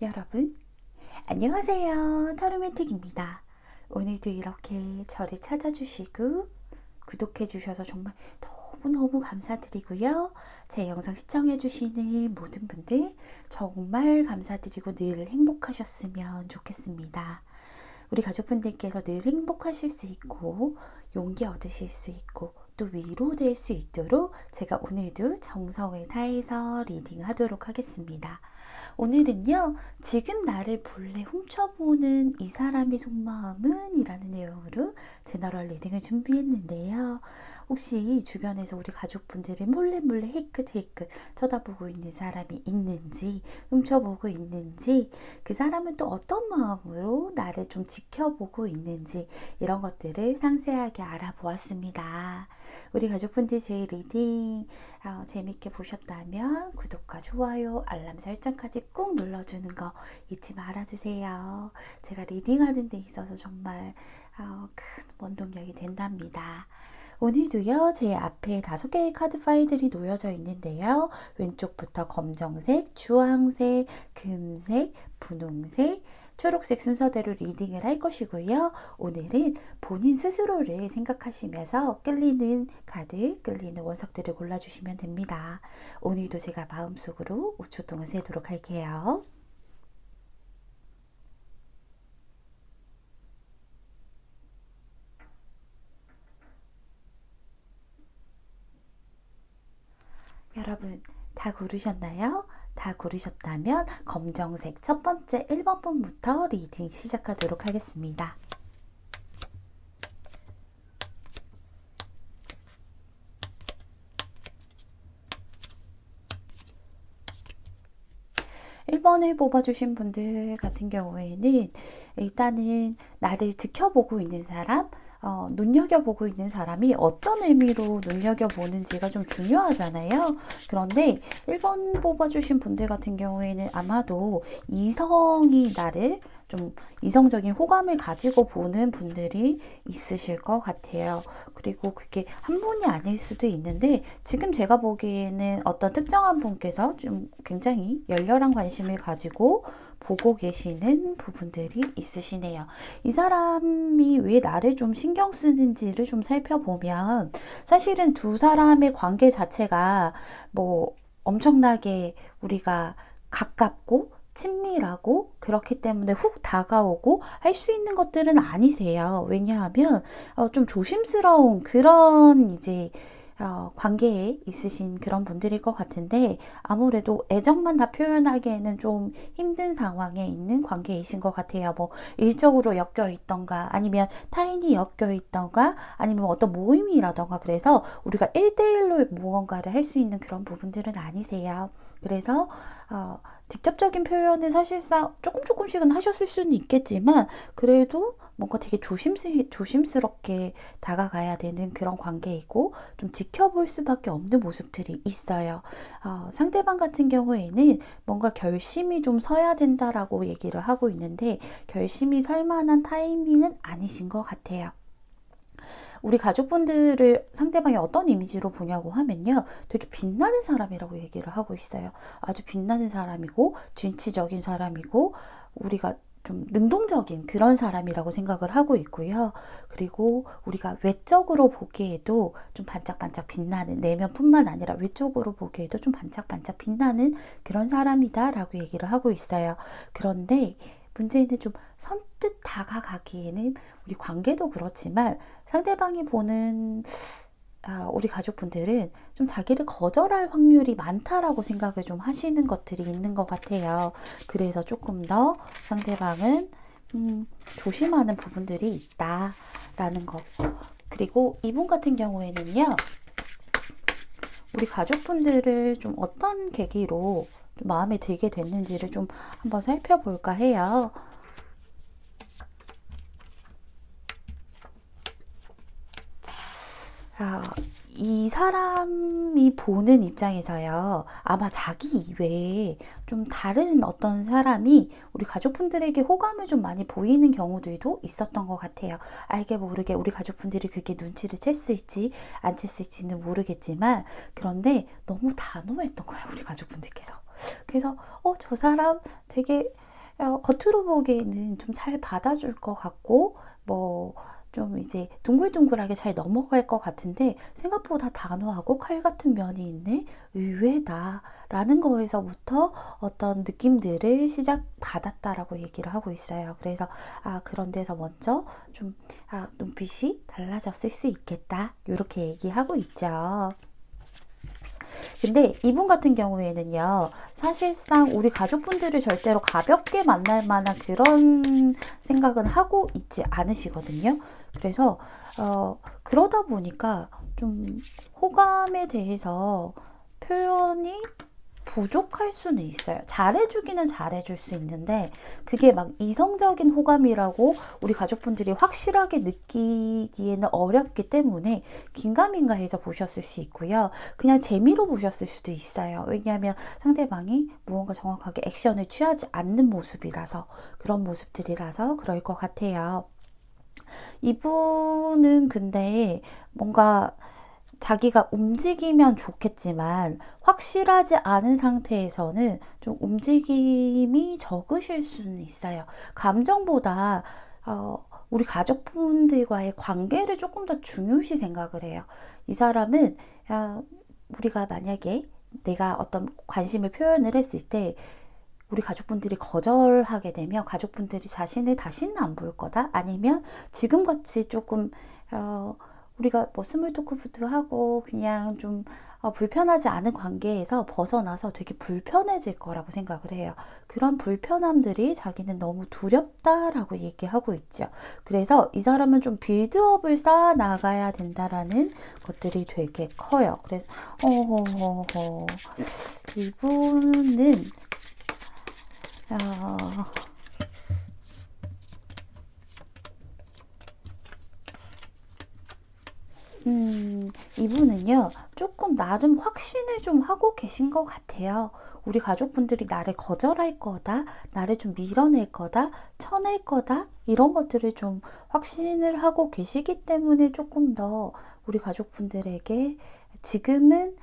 여러분, 안녕하세요. 타로맨틱입니다. 오늘도 이렇게 저를 찾아주시고 구독해주셔서 정말 너무너무 감사드리고요. 제 영상 시청해주시는 모든 분들 정말 감사드리고 늘 행복하셨으면 좋겠습니다. 우리 가족분들께서 늘 행복하실 수 있고 용기 얻으실 수 있고 또 위로될 수 있도록 제가 오늘도 정성을 다해서 리딩하도록 하겠습니다. 오늘은요, 지금 나를 몰래 훔쳐보는 이 사람의 속마음은? 이라는 내용으로 제너럴 리딩을 준비했는데요. 혹시 주변에서 우리 가족분들이 몰래 힐끗힐끗 쳐다보고 있는 사람이 있는지, 훔쳐보고 있는지, 그 사람은 또 어떤 마음으로 나를 좀 지켜보고 있는지, 이런 것들을 상세하게 알아보았습니다. 우리 가족분들 제 리딩 재밌게 보셨다면 구독과 좋아요, 알람 설정까지 꼭 눌러주는 거 잊지 말아주세요. 제가 리딩하는 데 있어서 정말 큰 원동력이 된답니다. 오늘도요, 제 앞에 5개의 카드 파일들이 놓여져 있는데요. 왼쪽부터 검정색, 주황색, 금색, 분홍색, 초록색 순서대로 리딩을 할 것이고요. 오늘은 본인 스스로를 생각하시면서 끌리는 카드, 끌리는 원석들을 골라주시면 됩니다. 오늘도 제가 마음속으로 5초 동안 세도록 할게요. 여러분, 다 고르셨나요? 다 고르셨다면 검정색 첫 번째 1번 분부터 리딩 시작하도록 하겠습니다. 1번을 뽑아주신 분들 같은 경우에는 일단은 나를 지켜보고 있는 사람, 눈여겨보고 있는 사람이 어떤 의미로 눈여겨보는지가 좀 중요하잖아요. 그런데 1번 뽑아주신 분들 같은 경우에는 아마도 이성이 나를 좀 이성적인 호감을 가지고 보는 분들이 있으실 것 같아요. 그리고 그게 한 분이 아닐 수도 있는데 지금 제가 보기에는 어떤 특정한 분께서 좀 굉장히 열렬한 관심을 가지고 보고 계시는 부분들이 있으시네요. 이 사람이 왜 나를 좀 신경 쓰는지를 좀 살펴보면 사실은 두 사람의 관계 자체가 뭐 엄청나게 우리가 가깝고 친밀하고 그렇기 때문에 훅 다가오고 할 수 있는 것들은 아니세요. 왜냐하면 좀 조심스러운 그런 이제 관계에 있으신 그런 분들일 것 같은데 아무래도 애정만 다 표현하기에는 좀 힘든 상황에 있는 관계이신 것 같아요. 뭐 일적으로 엮여 있던가 아니면 타인이 엮여 있던가 아니면 어떤 모임이라던가 그래서 우리가 1대1로 무언가를 할 수 있는 그런 부분들은 아니세요. 그래서 직접적인 표현은 사실상 조금씩은 하셨을 수는 있겠지만 그래도 뭔가 되게 조심스럽게 다가가야 되는 그런 관계이고 좀 지켜볼 수밖에 없는 모습들이 있어요. 상대방 같은 경우에는 뭔가 결심이 좀 서야 된다라고 얘기를 하고 있는데 결심이 설 만한 타이밍은 아니신 것 같아요. 우리 가족분들을 상대방이 어떤 이미지로 보냐고 하면요. 되게 빛나는 사람이라고 얘기를 하고 있어요. 아주 빛나는 사람이고 진취적인 사람이고 우리가 좀 능동적인 그런 사람이라고 생각을 하고 있고요. 그리고 우리가 외적으로 보기에도 좀 반짝반짝 빛나는 내면뿐만 아니라 외적으로 보기에도 좀 반짝반짝 빛나는 그런 사람이다라고 얘기를 하고 있어요. 그런데 문제는 좀 선뜻 다가가기에는 우리 관계도 그렇지만 상대방이 보는 우리 가족분들은 좀 자기를 거절할 확률이 많다라고 생각을 좀 하시는 것들이 있는 것 같아요. 그래서 조금 더 상대방은 조심하는 부분들이 있다라는 거. 그리고 이분 같은 경우에는요. 우리 가족분들을 좀 어떤 계기로 좀 마음에 들게 됐는지를 좀 한번 살펴볼까 해요. 이 사람이 보는 입장에서요. 아마 자기 이외에 좀 다른 어떤 사람이 우리 가족분들에게 호감을 좀 많이 보이는 경우들도 있었던 것 같아요. 알게 모르게 우리 가족분들이 그게 눈치를 챘을지 안 챘을지는 모르겠지만 그런데 너무 단호했던 거예요. 우리 가족분들께서. 그래서 저 사람 되게 겉으로 보기에는 좀 잘 받아줄 것 같고, 뭐, 좀 이제 둥글둥글하게 잘 넘어갈 것 같은데 생각보다 단호하고 칼 같은 면이 있네? 의외다. 라는 거에서부터 어떤 느낌들을 시작받았다라고 얘기를 하고 있어요. 그래서, 그런 데서 먼저 좀, 눈빛이 달라졌을 수 있겠다. 이렇게 얘기하고 있죠. 근데 이분 같은 경우에는요, 사실상 우리 가족분들을 절대로 가볍게 만날 만한 그런 생각은 하고 있지 않으시거든요. 그래서, 그러다 보니까 좀 호감에 대해서 표현이 부족할 수는 있어요. 잘해주기는 잘해줄 수 있는데 그게 막 이성적인 호감이라고 우리 가족분들이 확실하게 느끼기에는 어렵기 때문에 긴가민가해서 보셨을 수 있고요. 그냥 재미로 보셨을 수도 있어요. 왜냐하면 상대방이 무언가 정확하게 액션을 취하지 않는 모습이라서 그런 모습들이라서 그럴 것 같아요. 이분은 근데 뭔가 자기가 움직이면 좋겠지만 확실하지 않은 상태에서는 좀 움직임이 적으실 수는 있어요. 감정보다 우리 가족분들과의 관계를 조금 더 중요시 생각을 해요. 이 사람은 우리가 만약에 내가 어떤 관심을 표현을 했을 때 우리 가족분들이 거절하게 되면 가족분들이 자신을 다시는 안 볼 거다. 아니면 지금같이 조금 우리가 뭐 스몰 토크부터 하고 그냥 좀 불편하지 않은 관계에서 벗어나서 되게 불편해질 거라고 생각을 해요. 그런 불편함들이 자기는 너무 두렵다라고 얘기하고 있죠. 그래서 이 사람은 좀 빌드업을 쌓아 나가야 된다라는 것들이 되게 커요. 그래서 이분은 이분은요, 조금 나름 확신을 좀 하고 계신 것 같아요. 우리 가족분들이 나를 거절할 거다, 나를 좀 밀어낼 거다, 쳐낼 거다, 이런 것들을 좀 확신을 하고 계시기 때문에 조금 더 우리 가족분들에게 지금은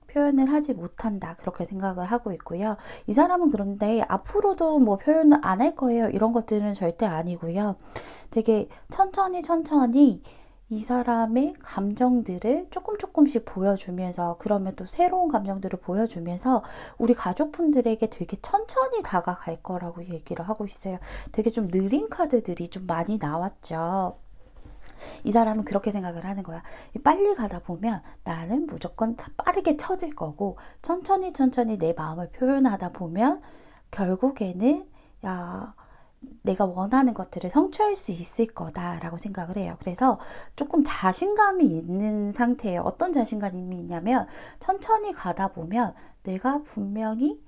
표현을 하지 못한다. 그렇게 생각을 하고 있고요. 이 사람은 그런데 앞으로도 뭐 표현을 안 할 거예요. 이런 것들은 절대 아니고요. 되게 천천히 이 사람의 감정들을 조금씩 보여주면서 그러면 또 새로운 감정들을 보여주면서 우리 가족분들에게 되게 천천히 다가갈 거라고 얘기를 하고 있어요. 되게 좀 느린 카드들이 좀 많이 나왔죠. 이 사람은 그렇게 생각을 하는 거야. 빨리 가다 보면 나는 무조건 빠르게 쳐질 거고 천천히 내 마음을 표현하다 보면 결국에는 내가 원하는 것들을 성취할 수 있을 거다라고 생각을 해요. 그래서 조금 자신감이 있는 상태예요. 어떤 자신감이 있냐면 천천히 가다 보면 내가 분명히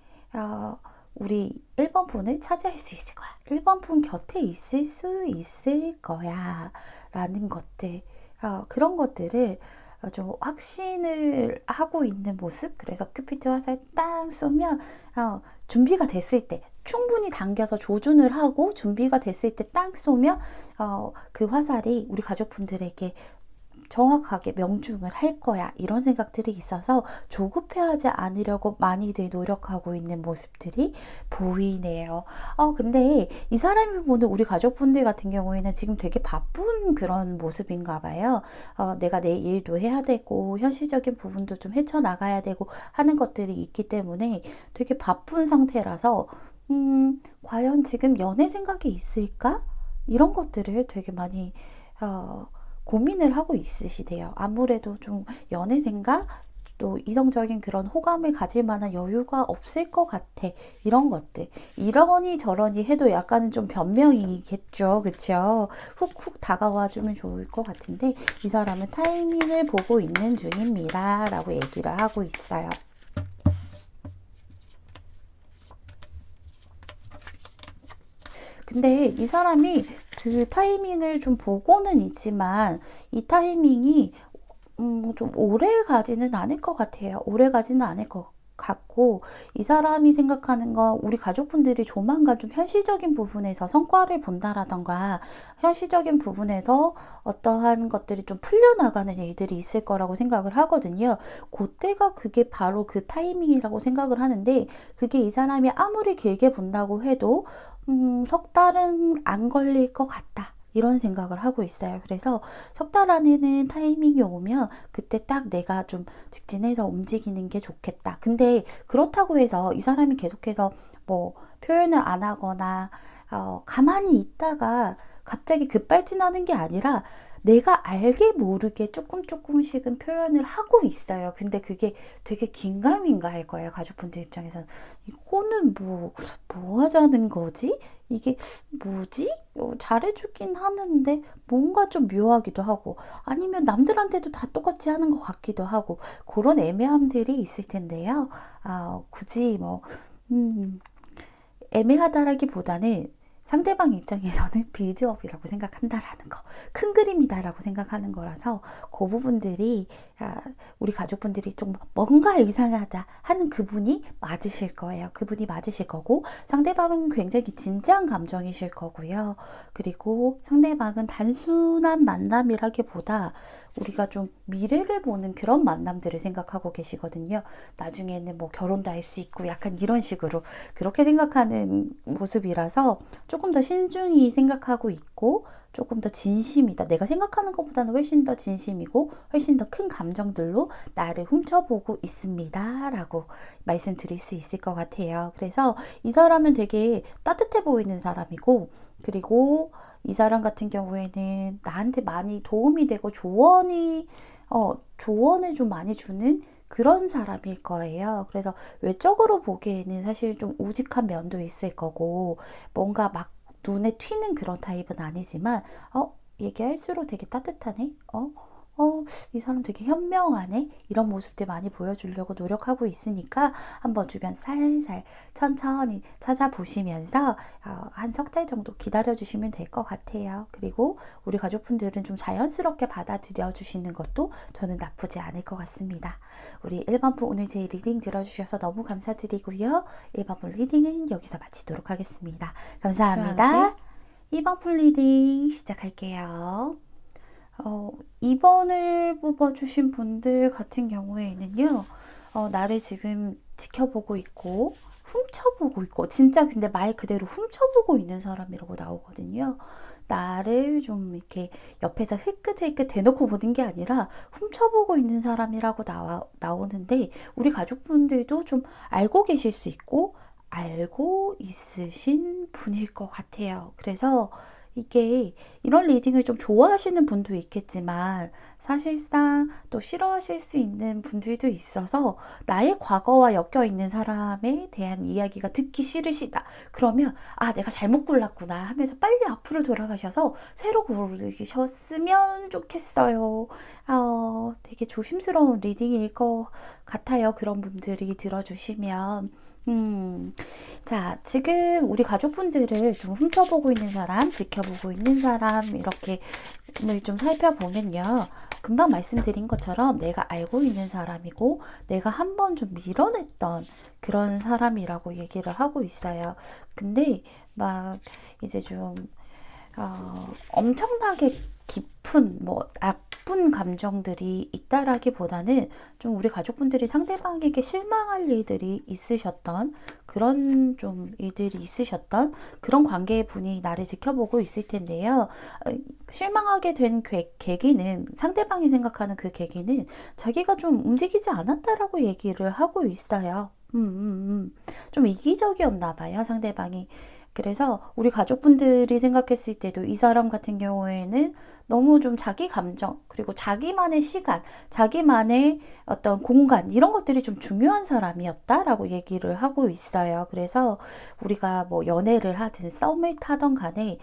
우리 1번 분을 차지할 수 있을 거야. 1번 분 곁에 있을 수 있을 거야. 라는 것들, 그런 것들을 좀 확신을 하고 있는 모습. 그래서 큐피드 화살 딱 쏘면 준비가 됐을 때 충분히 당겨서 조준을 하고 준비가 됐을 때 딱 쏘면 그 화살이 우리 가족분들에게 정확하게 명중을 할 거야. 이런 생각들이 있어서 조급해하지 않으려고 많이들 노력하고 있는 모습들이 보이네요. 근데 이 사람이 보는 우리 가족분들 같은 경우에는 지금 되게 바쁜 그런 모습인가 봐요. 내가 내 일도 해야 되고 현실적인 부분도 좀 헤쳐나가야 되고 하는 것들이 있기 때문에 되게 바쁜 상태라서 과연 지금 연애 생각이 있을까? 이런 것들을 되게 많이 고민을 하고 있으시대요. 아무래도 좀 연애 생각, 또 이성적인 그런 호감을 가질 만한 여유가 없을 것 같아. 이런 것들. 이러니 저러니 해도 약간은 좀 변명이겠죠. 그쵸? 훅훅 다가와 주면 좋을 것 같은데 이 사람은 타이밍을 보고 있는 중입니다. 라고 얘기를 하고 있어요. 근데 이 사람이 그 타이밍을 좀 보고는 있지만 이 타이밍이 좀 오래 가지는 않을 것 같아요. 오래 가지는 않을 것 같고, 이 사람이 생각하는 건 우리 가족분들이 조만간 좀 현실적인 부분에서 성과를 본다라던가 현실적인 부분에서 어떠한 것들이 좀 풀려나가는 일들이 있을 거라고 생각을 하거든요. 그때가 그게 바로 그 타이밍이라고 생각을 하는데, 그게 이 사람이 아무리 길게 본다고 해도 석 달은 안 걸릴 것 같다, 이런 생각을 하고 있어요. 그래서 석 달 안에는 타이밍이 오면 그때 딱 내가 좀 직진해서 움직이는 게 좋겠다. 근데 그렇다고 해서 이 사람이 계속해서 뭐 표현을 안 하거나 가만히 있다가 갑자기 급발진하는 게 아니라 내가 알게 모르게 조금씩은 표현을 하고 있어요. 근데 그게 되게 긴가민가 할 거예요. 가족분들 입장에서는. 이거는 뭐 하자는 거지? 이게 뭐지? 잘해주긴 하는데 뭔가 좀 묘하기도 하고, 아니면 남들한테도 다 똑같이 하는 것 같기도 하고, 그런 애매함들이 있을 텐데요. 굳이 애매하다라기보다는 상대방 입장에서는 빌드업이라고 생각한다라는 거, 큰 그림이다라고 생각하는 거라서 그 부분들이 우리 가족분들이 좀 뭔가 이상하다 하는 그분이 맞으실 거예요. 그분이 맞으실 거고, 상대방은 굉장히 진지한 감정이실 거고요. 그리고 상대방은 단순한 만남이라기보다 우리가 좀 미래를 보는 그런 만남들을 생각하고 계시거든요. 나중에는 뭐 결혼도 할 수 있고 약간 이런 식으로 그렇게 생각하는 모습이라서 조금 더 신중히 생각하고 있고, 조금 더 진심이다. 내가 생각하는 것보다는 훨씬 더 진심이고 훨씬 더 큰 감정들로 나를 훔쳐보고 있습니다, 라고 말씀드릴 수 있을 것 같아요. 그래서 이 사람은 되게 따뜻해 보이는 사람이고, 그리고 이 사람 같은 경우에는 나한테 많이 도움이 되고 조언을 좀 많이 주는 그런 사람일 거예요. 그래서 외적으로 보기에는 사실 좀 우직한 면도 있을 거고, 뭔가 막 눈에 튀는 그런 타입은 아니지만, 얘기할수록 되게 따뜻하네? 이 사람 되게 현명하네? 이런 모습들 많이 보여주려고 노력하고 있으니까 한번 주변 살살 천천히 찾아보시면서 한 석 달 정도 기다려주시면 될 것 같아요. 그리고 우리 가족분들은 좀 자연스럽게 받아들여 주시는 것도 저는 나쁘지 않을 것 같습니다. 우리 1번 분 오늘 제 리딩 들어주셔서 너무 감사드리고요. 1번 분 리딩은 여기서 마치도록 하겠습니다. 감사합니다. 2번 분 리딩 시작할게요. 2번을 뽑아주신 분들 같은 경우에는요, 나를 지금 지켜보고 있고, 훔쳐보고 있고, 진짜 근데 말 그대로 훔쳐보고 있는 사람이라고 나오거든요. 나를 좀 이렇게 옆에서 흘끗흘끗 대놓고 보는 게 아니라 훔쳐보고 있는 사람이라고 나오는데, 우리 가족분들도 좀 알고 계실 수 있고, 알고 있으신 분일 것 같아요. 그래서 이게 이런 리딩을 좀 좋아하시는 분도 있겠지만 사실상 또 싫어하실 수 있는 분들도 있어서, 나의 과거와 엮여 있는 사람에 대한 이야기가 듣기 싫으시다. 그러면 내가 잘못 골랐구나 하면서 빨리 앞으로 돌아가셔서 새로 고르셨으면 좋겠어요. 되게 조심스러운 리딩일 것 같아요. 그런 분들이 들어주시면. 자, 지금 우리 가족분들을 좀 훔쳐보고 있는 사람, 지켜보고 있는 사람, 이렇게 좀 살펴보면요. 금방 말씀드린 것처럼 내가 알고 있는 사람이고, 내가 한번 좀 밀어냈던 그런 사람이라고 얘기를 하고 있어요. 근데 막 이제 좀 엄청나게 깊은 나쁜 감정들이 있다라기보다는 좀 우리 가족분들이 상대방에게 실망할 일들이 있으셨던 그런 좀 일들이 있으셨던 그런 관계의 분이 나를 지켜보고 있을 텐데요. 실망하게 된 계기는, 상대방이 생각하는 그 계기는 자기가 좀 움직이지 않았다라고 얘기를 하고 있어요. 좀 이기적이었나 봐요, 상대방이. 그래서 우리 가족분들이 생각했을 때도 이 사람 같은 경우에는 너무 좀 자기 감정, 그리고 자기만의 시간, 자기만의 어떤 공간, 이런 것들이 좀 중요한 사람이었다라고 얘기를 하고 있어요. 그래서 우리가 뭐 연애를 하든 썸을 타던 간에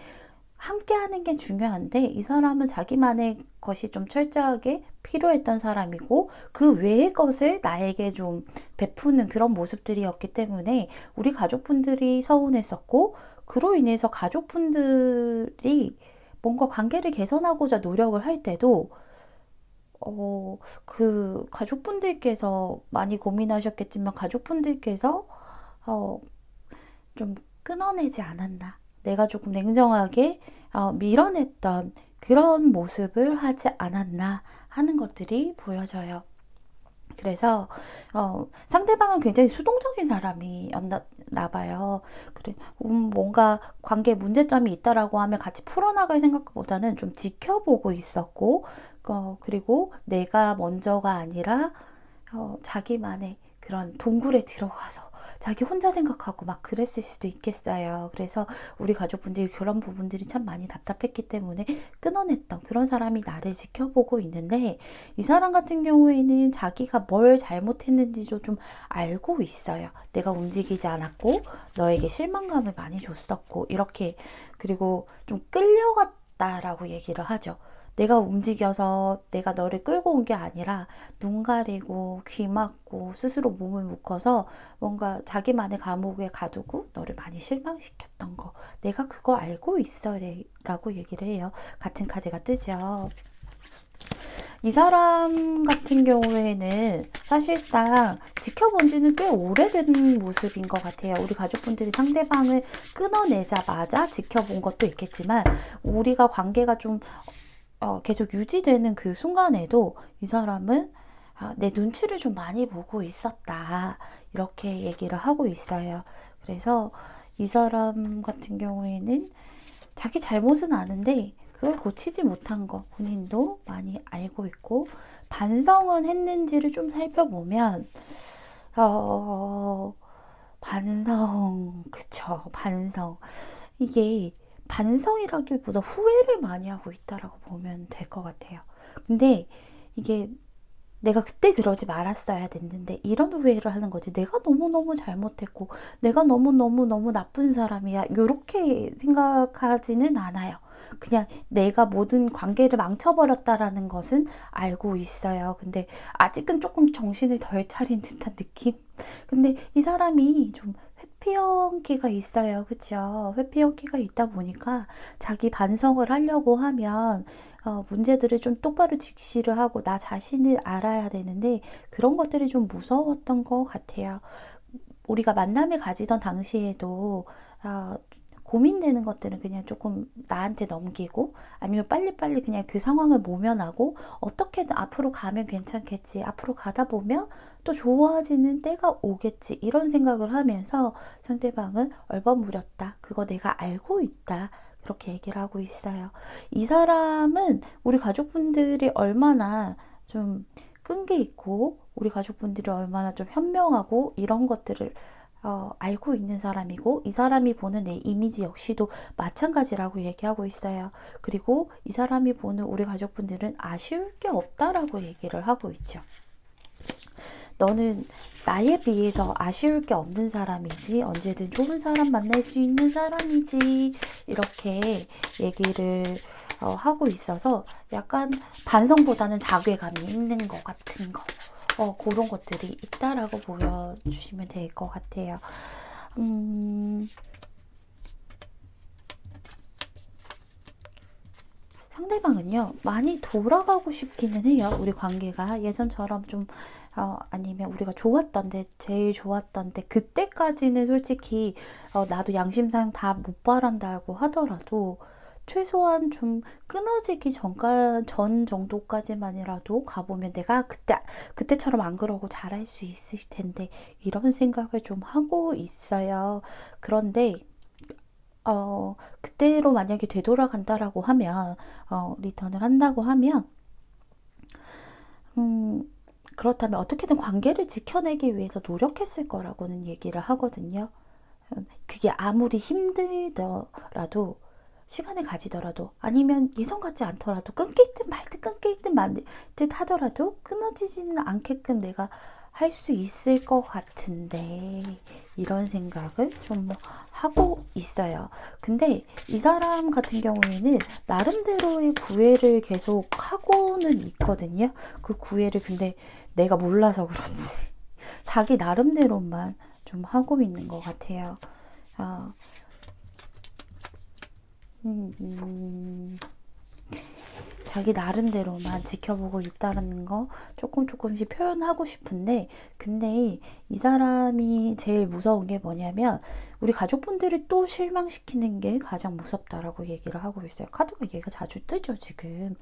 함께 하는 게 중요한데, 이 사람은 자기만의 것이 좀 철저하게 필요했던 사람이고, 그 외의 것을 나에게 좀 베푸는 그런 모습들이었기 때문에 우리 가족분들이 서운했었고, 그로 인해서 가족분들이 뭔가 관계를 개선하고자 노력을 할 때도 그 가족분들께서 많이 고민하셨겠지만 가족분들께서 어, 좀 끊어내지 않았나. 내가 조금 냉정하게 밀어냈던 그런 모습을 하지 않았나 하는 것들이 보여져요. 그래서 상대방은 굉장히 수동적인 사람이었나 봐요. 그래, 뭔가 관계에 문제점이 있다라고 하면 같이 풀어나갈 생각보다는 좀 지켜보고 있었고, 그리고 내가 먼저가 아니라 자기만의 그런 동굴에 들어가서 자기 혼자 생각하고 막 그랬을 수도 있겠어요. 그래서 우리 가족분들이 그런 부분들이 참 많이 답답했기 때문에 끊어냈던 그런 사람이 나를 지켜보고 있는데, 이 사람 같은 경우에는 자기가 뭘 잘못했는지도 좀 알고 있어요. 내가 움직이지 않았고 너에게 실망감을 많이 줬었고 이렇게. 그리고 좀 끌려갔다라고 얘기를 하죠. 내가 움직여서 내가 너를 끌고 온 게 아니라 눈 가리고 귀 막고 스스로 몸을 묶어서 뭔가 자기만의 감옥에 가두고 너를 많이 실망시켰던 거, 내가 그거 알고 있어 라고 얘기를 해요. 같은 카드가 뜨죠. 이 사람 같은 경우에는 사실상 지켜본 지는 꽤 오래된 모습인 것 같아요. 우리 가족분들이 상대방을 끊어내자마자 지켜본 것도 있겠지만, 우리가 관계가 좀 계속 유지되는 그 순간에도 이 사람은 내 눈치를 좀 많이 보고 있었다. 이렇게 얘기를 하고 있어요. 그래서 이 사람 같은 경우에는 자기 잘못은 아는데 그걸 고치지 못한 거 본인도 많이 알고 있고, 반성은 했는지를 좀 살펴보면 그쵸, 반성. 이게 반성이라기보다 후회를 많이 하고 있다라고 보면 될 것 같아요. 근데 이게 내가 그때 그러지 말았어야 됐는데 이런 후회를 하는 거지, 내가 너무너무 잘못했고 내가 너무너무너무 나쁜 사람이야 이렇게 생각하지는 않아요. 그냥 내가 모든 관계를 망쳐버렸다라는 것은 알고 있어요. 근데 아직은 조금 정신을 덜 차린 듯한 느낌? 근데 이 사람이 좀 회피형기가 있어요. 그쵸? 회피형기가 있다 보니까 자기 반성을 하려고 하면 문제들을 좀 똑바로 직시를 하고 나 자신을 알아야 되는데, 그런 것들이 좀 무서웠던 것 같아요. 우리가 만남을 가지던 당시에도 고민되는 것들은 그냥 조금 나한테 넘기고, 아니면 빨리빨리 그냥 그 상황을 모면하고 어떻게든 앞으로 가면 괜찮겠지, 앞으로 가다 보면 또 좋아지는 때가 오겠지, 이런 생각을 하면서 상대방은 얼버무렸다, 그거 내가 알고 있다, 그렇게 얘기를 하고 있어요. 이 사람은 우리 가족분들이 얼마나 좀 끈기 있고 우리 가족분들이 얼마나 좀 현명하고 이런 것들을 알고 있는 사람이고, 이 사람이 보는 내 이미지 역시도 마찬가지라고 얘기하고 있어요. 그리고 이 사람이 보는 우리 가족분들은 아쉬울 게 없다라고 얘기를 하고 있죠. 너는 나에 비해서 아쉬울 게 없는 사람이지, 언제든 좋은 사람 만날 수 있는 사람이지, 이렇게 얘기를 하고 있어서 약간 반성보다는 자괴감이 있는 것 같은 거, 그런 것들이 있다라고 보여주시면 될 것 같아요. 상대방은요, 많이 돌아가고 싶기는 해요. 우리 관계가 예전처럼 좀, 아니면 우리가 좋았던 데, 제일 좋았던 때, 그때까지는 솔직히, 나도 양심상 다 못 바란다고 하더라도, 최소한 좀 끊어지기 전 정도까지만이라도 가보면 내가 그때처럼 안 그러고 잘할 수 있을 텐데, 이런 생각을 좀 하고 있어요. 그런데, 그때로 만약에 되돌아간다라고 하면, 리턴을 한다고 하면, 그렇다면 어떻게든 관계를 지켜내기 위해서 노력했을 거라고는 얘기를 하거든요. 그게 아무리 힘들더라도, 시간을 가지더라도, 아니면 예전 같지 않더라도, 끊길 듯 말 듯 끊길 듯 말 듯 하더라도 끊어지지는 않게끔 내가 할 수 있을 것 같은데, 이런 생각을 좀 하고 있어요. 근데 이 사람 같은 경우에는 나름대로의 구애를 계속 하고는 있거든요. 그 구애를 근데 내가 몰라서 그렇지 자기 나름대로만 좀 하고 있는 것 같아요. 자, 자기 나름대로만 지켜보고 있다는 거 조금씩 표현하고 싶은데, 근데 이 사람이 제일 무서운 게 뭐냐면 우리 가족분들이 또 실망시키는 게 가장 무섭다라고 얘기를 하고 있어요. 카드가 얘가 자주 뜨죠, 지금.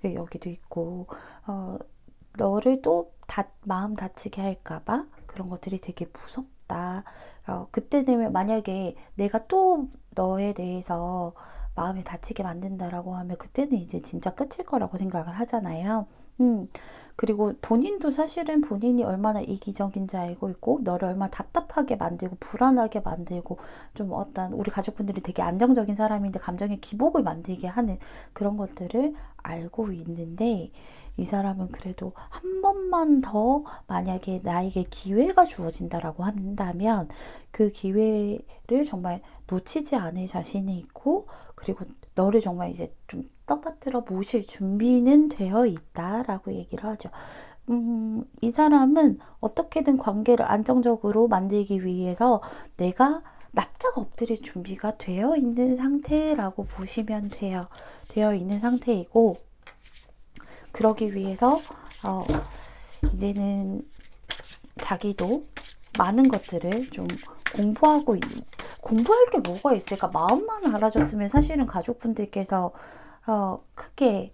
여기도 있고, 너를 또 마음 다치게 할까봐 그런 것들이 되게 무섭다. 그때 되면 만약에 내가 또 너에 대해서 마음이 다치게 만든다라고 하면 그때는 이제 진짜 끝일 거라고 생각을 하잖아요. 그리고 본인도 사실은 본인이 얼마나 이기적인지 알고 있고, 너를 얼마나 답답하게 만들고 불안하게 만들고, 좀 어떤 우리 가족분들이 되게 안정적인 사람인데 감정의 기복을 만들게 하는 그런 것들을 알고 있는데, 이 사람은 그래도 한 번만 더 만약에 나에게 기회가 주어진다라고 한다면 그 기회를 정말 놓치지 않을 자신이 있고, 그리고 너를 정말 이제 좀 떠받들어 모실 준비는 되어 있다라고 얘기를 하죠. 이 사람은 어떻게든 관계를 안정적으로 만들기 위해서 내가 납작 엎드릴 준비가 되어 있는 상태라고 보시면 돼요. 되어 있는 상태이고, 그러기 위해서 이제는 자기도 많은 것들을 좀 공부할 게 뭐가 있을까? 마음만 알아줬으면 사실은 가족분들께서 크게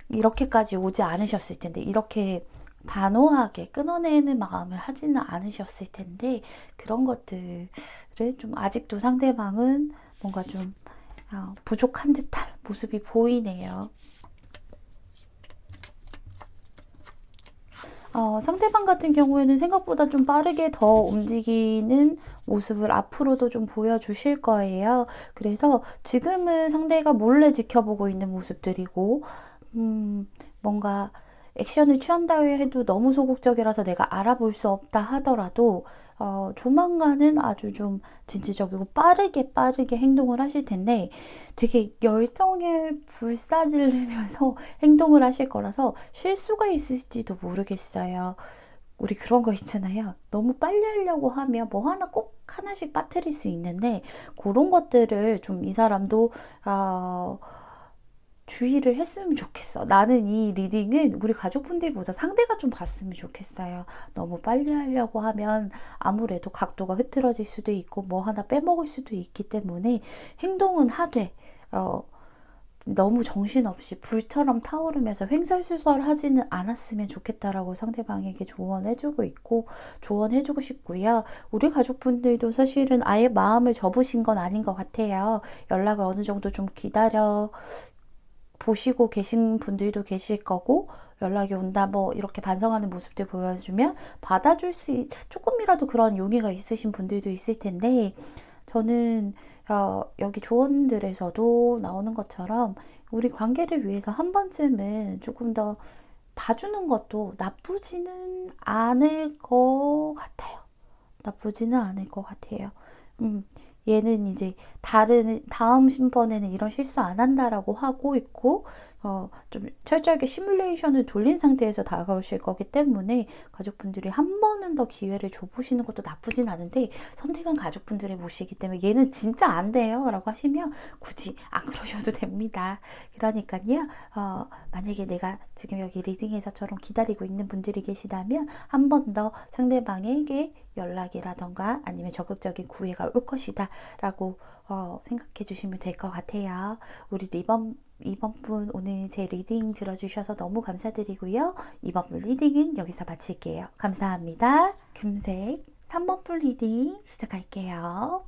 이렇게까지 오지 않으셨을 텐데, 이렇게 단호하게 끊어내는 마음을 하지는 않으셨을 텐데, 그런 것들을 좀 아직도 상대방은 뭔가 좀 부족한 듯한 모습이 보이네요. 상대방 같은 경우에는 생각보다 좀 빠르게 더 움직이는 모습을 앞으로도 좀 보여주실 거예요. 그래서 지금은 상대가 몰래 지켜보고 있는 모습들이고, 뭔가 액션을 취한다 해도 너무 소극적이라서 내가 알아볼 수 없다 하더라도 조만간은 아주 좀 진취적이고 빠르게 행동을 하실 텐데, 되게 열정을 불사지르면서 행동을 하실 거라서 실수가 있을지도 모르겠어요. 우리 그런 거 있잖아요. 너무 빨리 하려고 하면 뭐 하나 꼭 하나씩 빠뜨릴 수 있는데, 그런 것들을 좀 이 사람도 주의를 했으면 좋겠어. 나는 이 리딩은 우리 가족분들보다 상대가 좀 봤으면 좋겠어요. 너무 빨리 하려고 하면 아무래도 각도가 흐트러질 수도 있고 뭐 하나 빼먹을 수도 있기 때문에 행동은 하되 너무 정신없이 불처럼 타오르면서 횡설수설하지는 않았으면 좋겠다라고 상대방에게 조언해주고 있고, 조언해주고 싶고요. 우리 가족분들도 사실은 아예 마음을 접으신 건 아닌 것 같아요. 연락을 어느 정도 좀 기다려 보시고 계신 분들도 계실 거고, 연락이 온다 뭐 이렇게 반성하는 모습들 보여주면 받아줄 조금이라도 그런 용의가 있으신 분들도 있을 텐데, 저는 여기 조언들에서도 나오는 것처럼 우리 관계를 위해서 한 번쯤은 조금 더 봐주는 것도 나쁘지는 않을 것 같아요. 나쁘지는 않을 것 같아요. 얘는 이제 다음 신번에는 이런 실수 안 한다라고 하고 있고, 좀 철저하게 시뮬레이션을 돌린 상태에서 다가오실 거기 때문에 가족분들이 한 번은 더 기회를 줘보시는 것도 나쁘진 않은데, 선택은 가족분들의 몫이기 때문에 얘는 진짜 안 돼요 라고 하시면 굳이 안 그러셔도 됩니다. 그러니까요, 만약에 내가 지금 여기 리딩에서처럼 기다리고 있는 분들이 계시다면 한 번 더 상대방에게 연락이라던가 아니면 적극적인 구애가 올 것이다 라고 생각해 주시면 될 것 같아요. 우리 이번 분 오늘 제 리딩 들어주셔서 너무 감사드리고요. 이번 분 리딩은 여기서 마칠게요. 감사합니다. 금색 3번 분 리딩 시작할게요.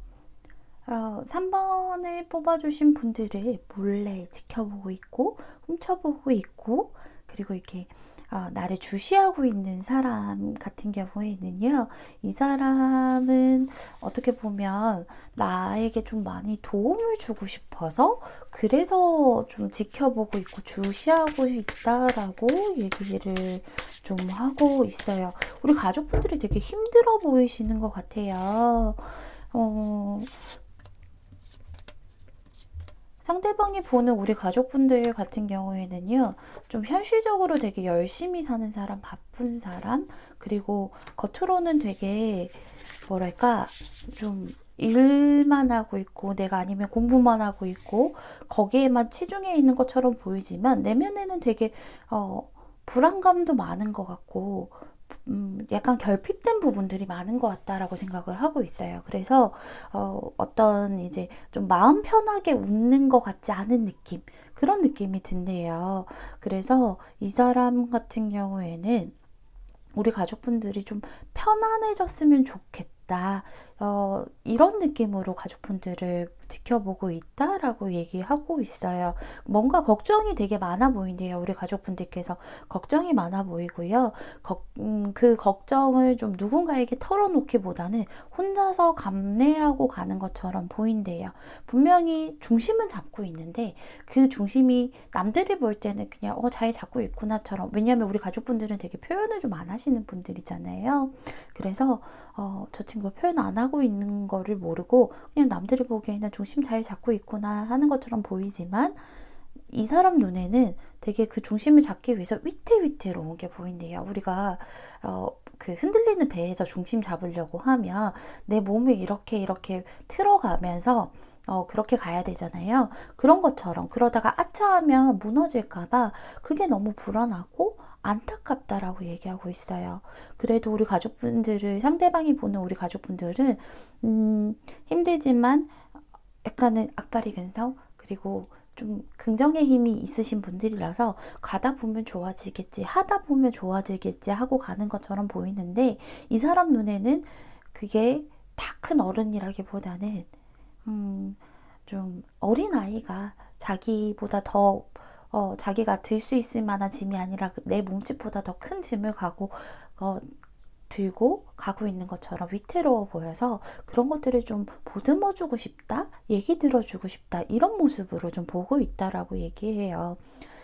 3번을 뽑아주신 분들을 몰래 지켜보고 있고 훔쳐보고 있고, 그리고 이렇게 나를 주시하고 있는 사람 같은 경우에는요, 이 사람은 어떻게 보면 나에게 좀 많이 도움을 주고 싶어서 그래서 좀 지켜보고 있고 주시하고 있다라고 얘기를 좀 하고 있어요. 우리 가족분들이 되게 힘들어 보이시는 것 같아요. 상대방이 보는 우리 가족분들 같은 경우에는요, 좀 현실적으로 되게 열심히 사는 사람, 바쁜 사람, 그리고 겉으로는 되게 뭐랄까 좀 일만 하고 있고 내가 아니면 공부만 하고 있고 거기에만 치중해 있는 것처럼 보이지만 내면에는 되게 불안감도 많은 것 같고 약간 결핍된 부분들이 많은 것 같다라고 생각을 하고 있어요. 그래서 어떤 이제 좀 마음 편하게 웃는 것 같지 않은 느낌, 그런 느낌이 든대요. 그래서 이 사람 같은 경우에는 우리 가족분들이 좀 편안해졌으면 좋겠다. 이런 느낌으로 가족분들을 지켜보고 있다라고 얘기하고 있어요. 뭔가 걱정이 되게 많아 보인대요. 우리 가족분들께서 걱정이 많아 보이고요. 그 걱정을 좀 누군가에게 털어놓기보다는 혼자서 감내하고 가는 것처럼 보인대요. 분명히 중심은 잡고 있는데 그 중심이 남들이 볼 때는 그냥 잘 잡고 있구나처럼, 왜냐하면 우리 가족분들은 되게 표현을 좀 안 하시는 분들이잖아요. 그래서 저 친구가 표현 안 하고 있는 거를 모르고 그냥 남들이 보기에는 중심 잘 잡고 있구나 하는 것처럼 보이지만 이 사람 눈에는 되게 그 중심을 잡기 위해서 위태위태로운 게 보인대요. 우리가 그 흔들리는 배에서 중심 잡으려고 하면 내 몸을 이렇게 틀어가면서 그렇게 가야 되잖아요. 그런 것처럼 그러다가 아차하면 무너질까봐 그게 너무 불안하고 안타깝다라고 얘기하고 있어요. 그래도 우리 가족분들을, 상대방이 보는 우리 가족분들은 힘들지만 약간은 악바리 근성, 그리고 좀 긍정의 힘이 있으신 분들이라서 가다 보면 좋아지겠지, 하다 보면 좋아지겠지 하고 가는 것처럼 보이는데 이 사람 눈에는 그게 다 큰 어른이라기보다는 좀 어린아이가 자기보다 더 자기가 들 수 있을 만한 짐이 아니라 내 몸집보다 더 큰 짐을 들고 가고 있는 것처럼 위태로워 보여서 그런 것들을 좀 보듬어 주고 싶다, 얘기 들어주고 싶다, 이런 모습으로 좀 보고 있다라고 얘기해요.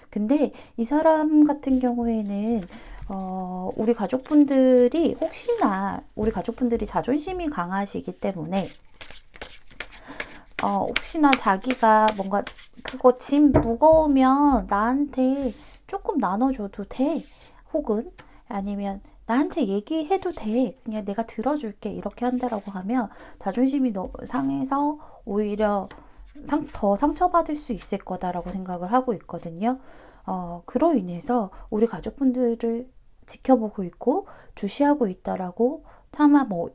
근데 이 사람 같은 경우에는 우리 가족분들이, 혹시나 우리 가족분들이 자존심이 강하시기 때문에 혹시나 자기가 뭔가 그거 짐 무거우면 나한테 조금 나눠줘도 돼, 혹은 아니면 나한테 얘기해도 돼, 그냥 내가 들어줄게, 이렇게 한다라고 하면 자존심이 상해서 오히려 더 상처받을 수 있을 거다라고 생각을 하고 있거든요. 그로 인해서 우리 가족분들을 지켜보고 있고 주시하고 있다라고 차마 뭐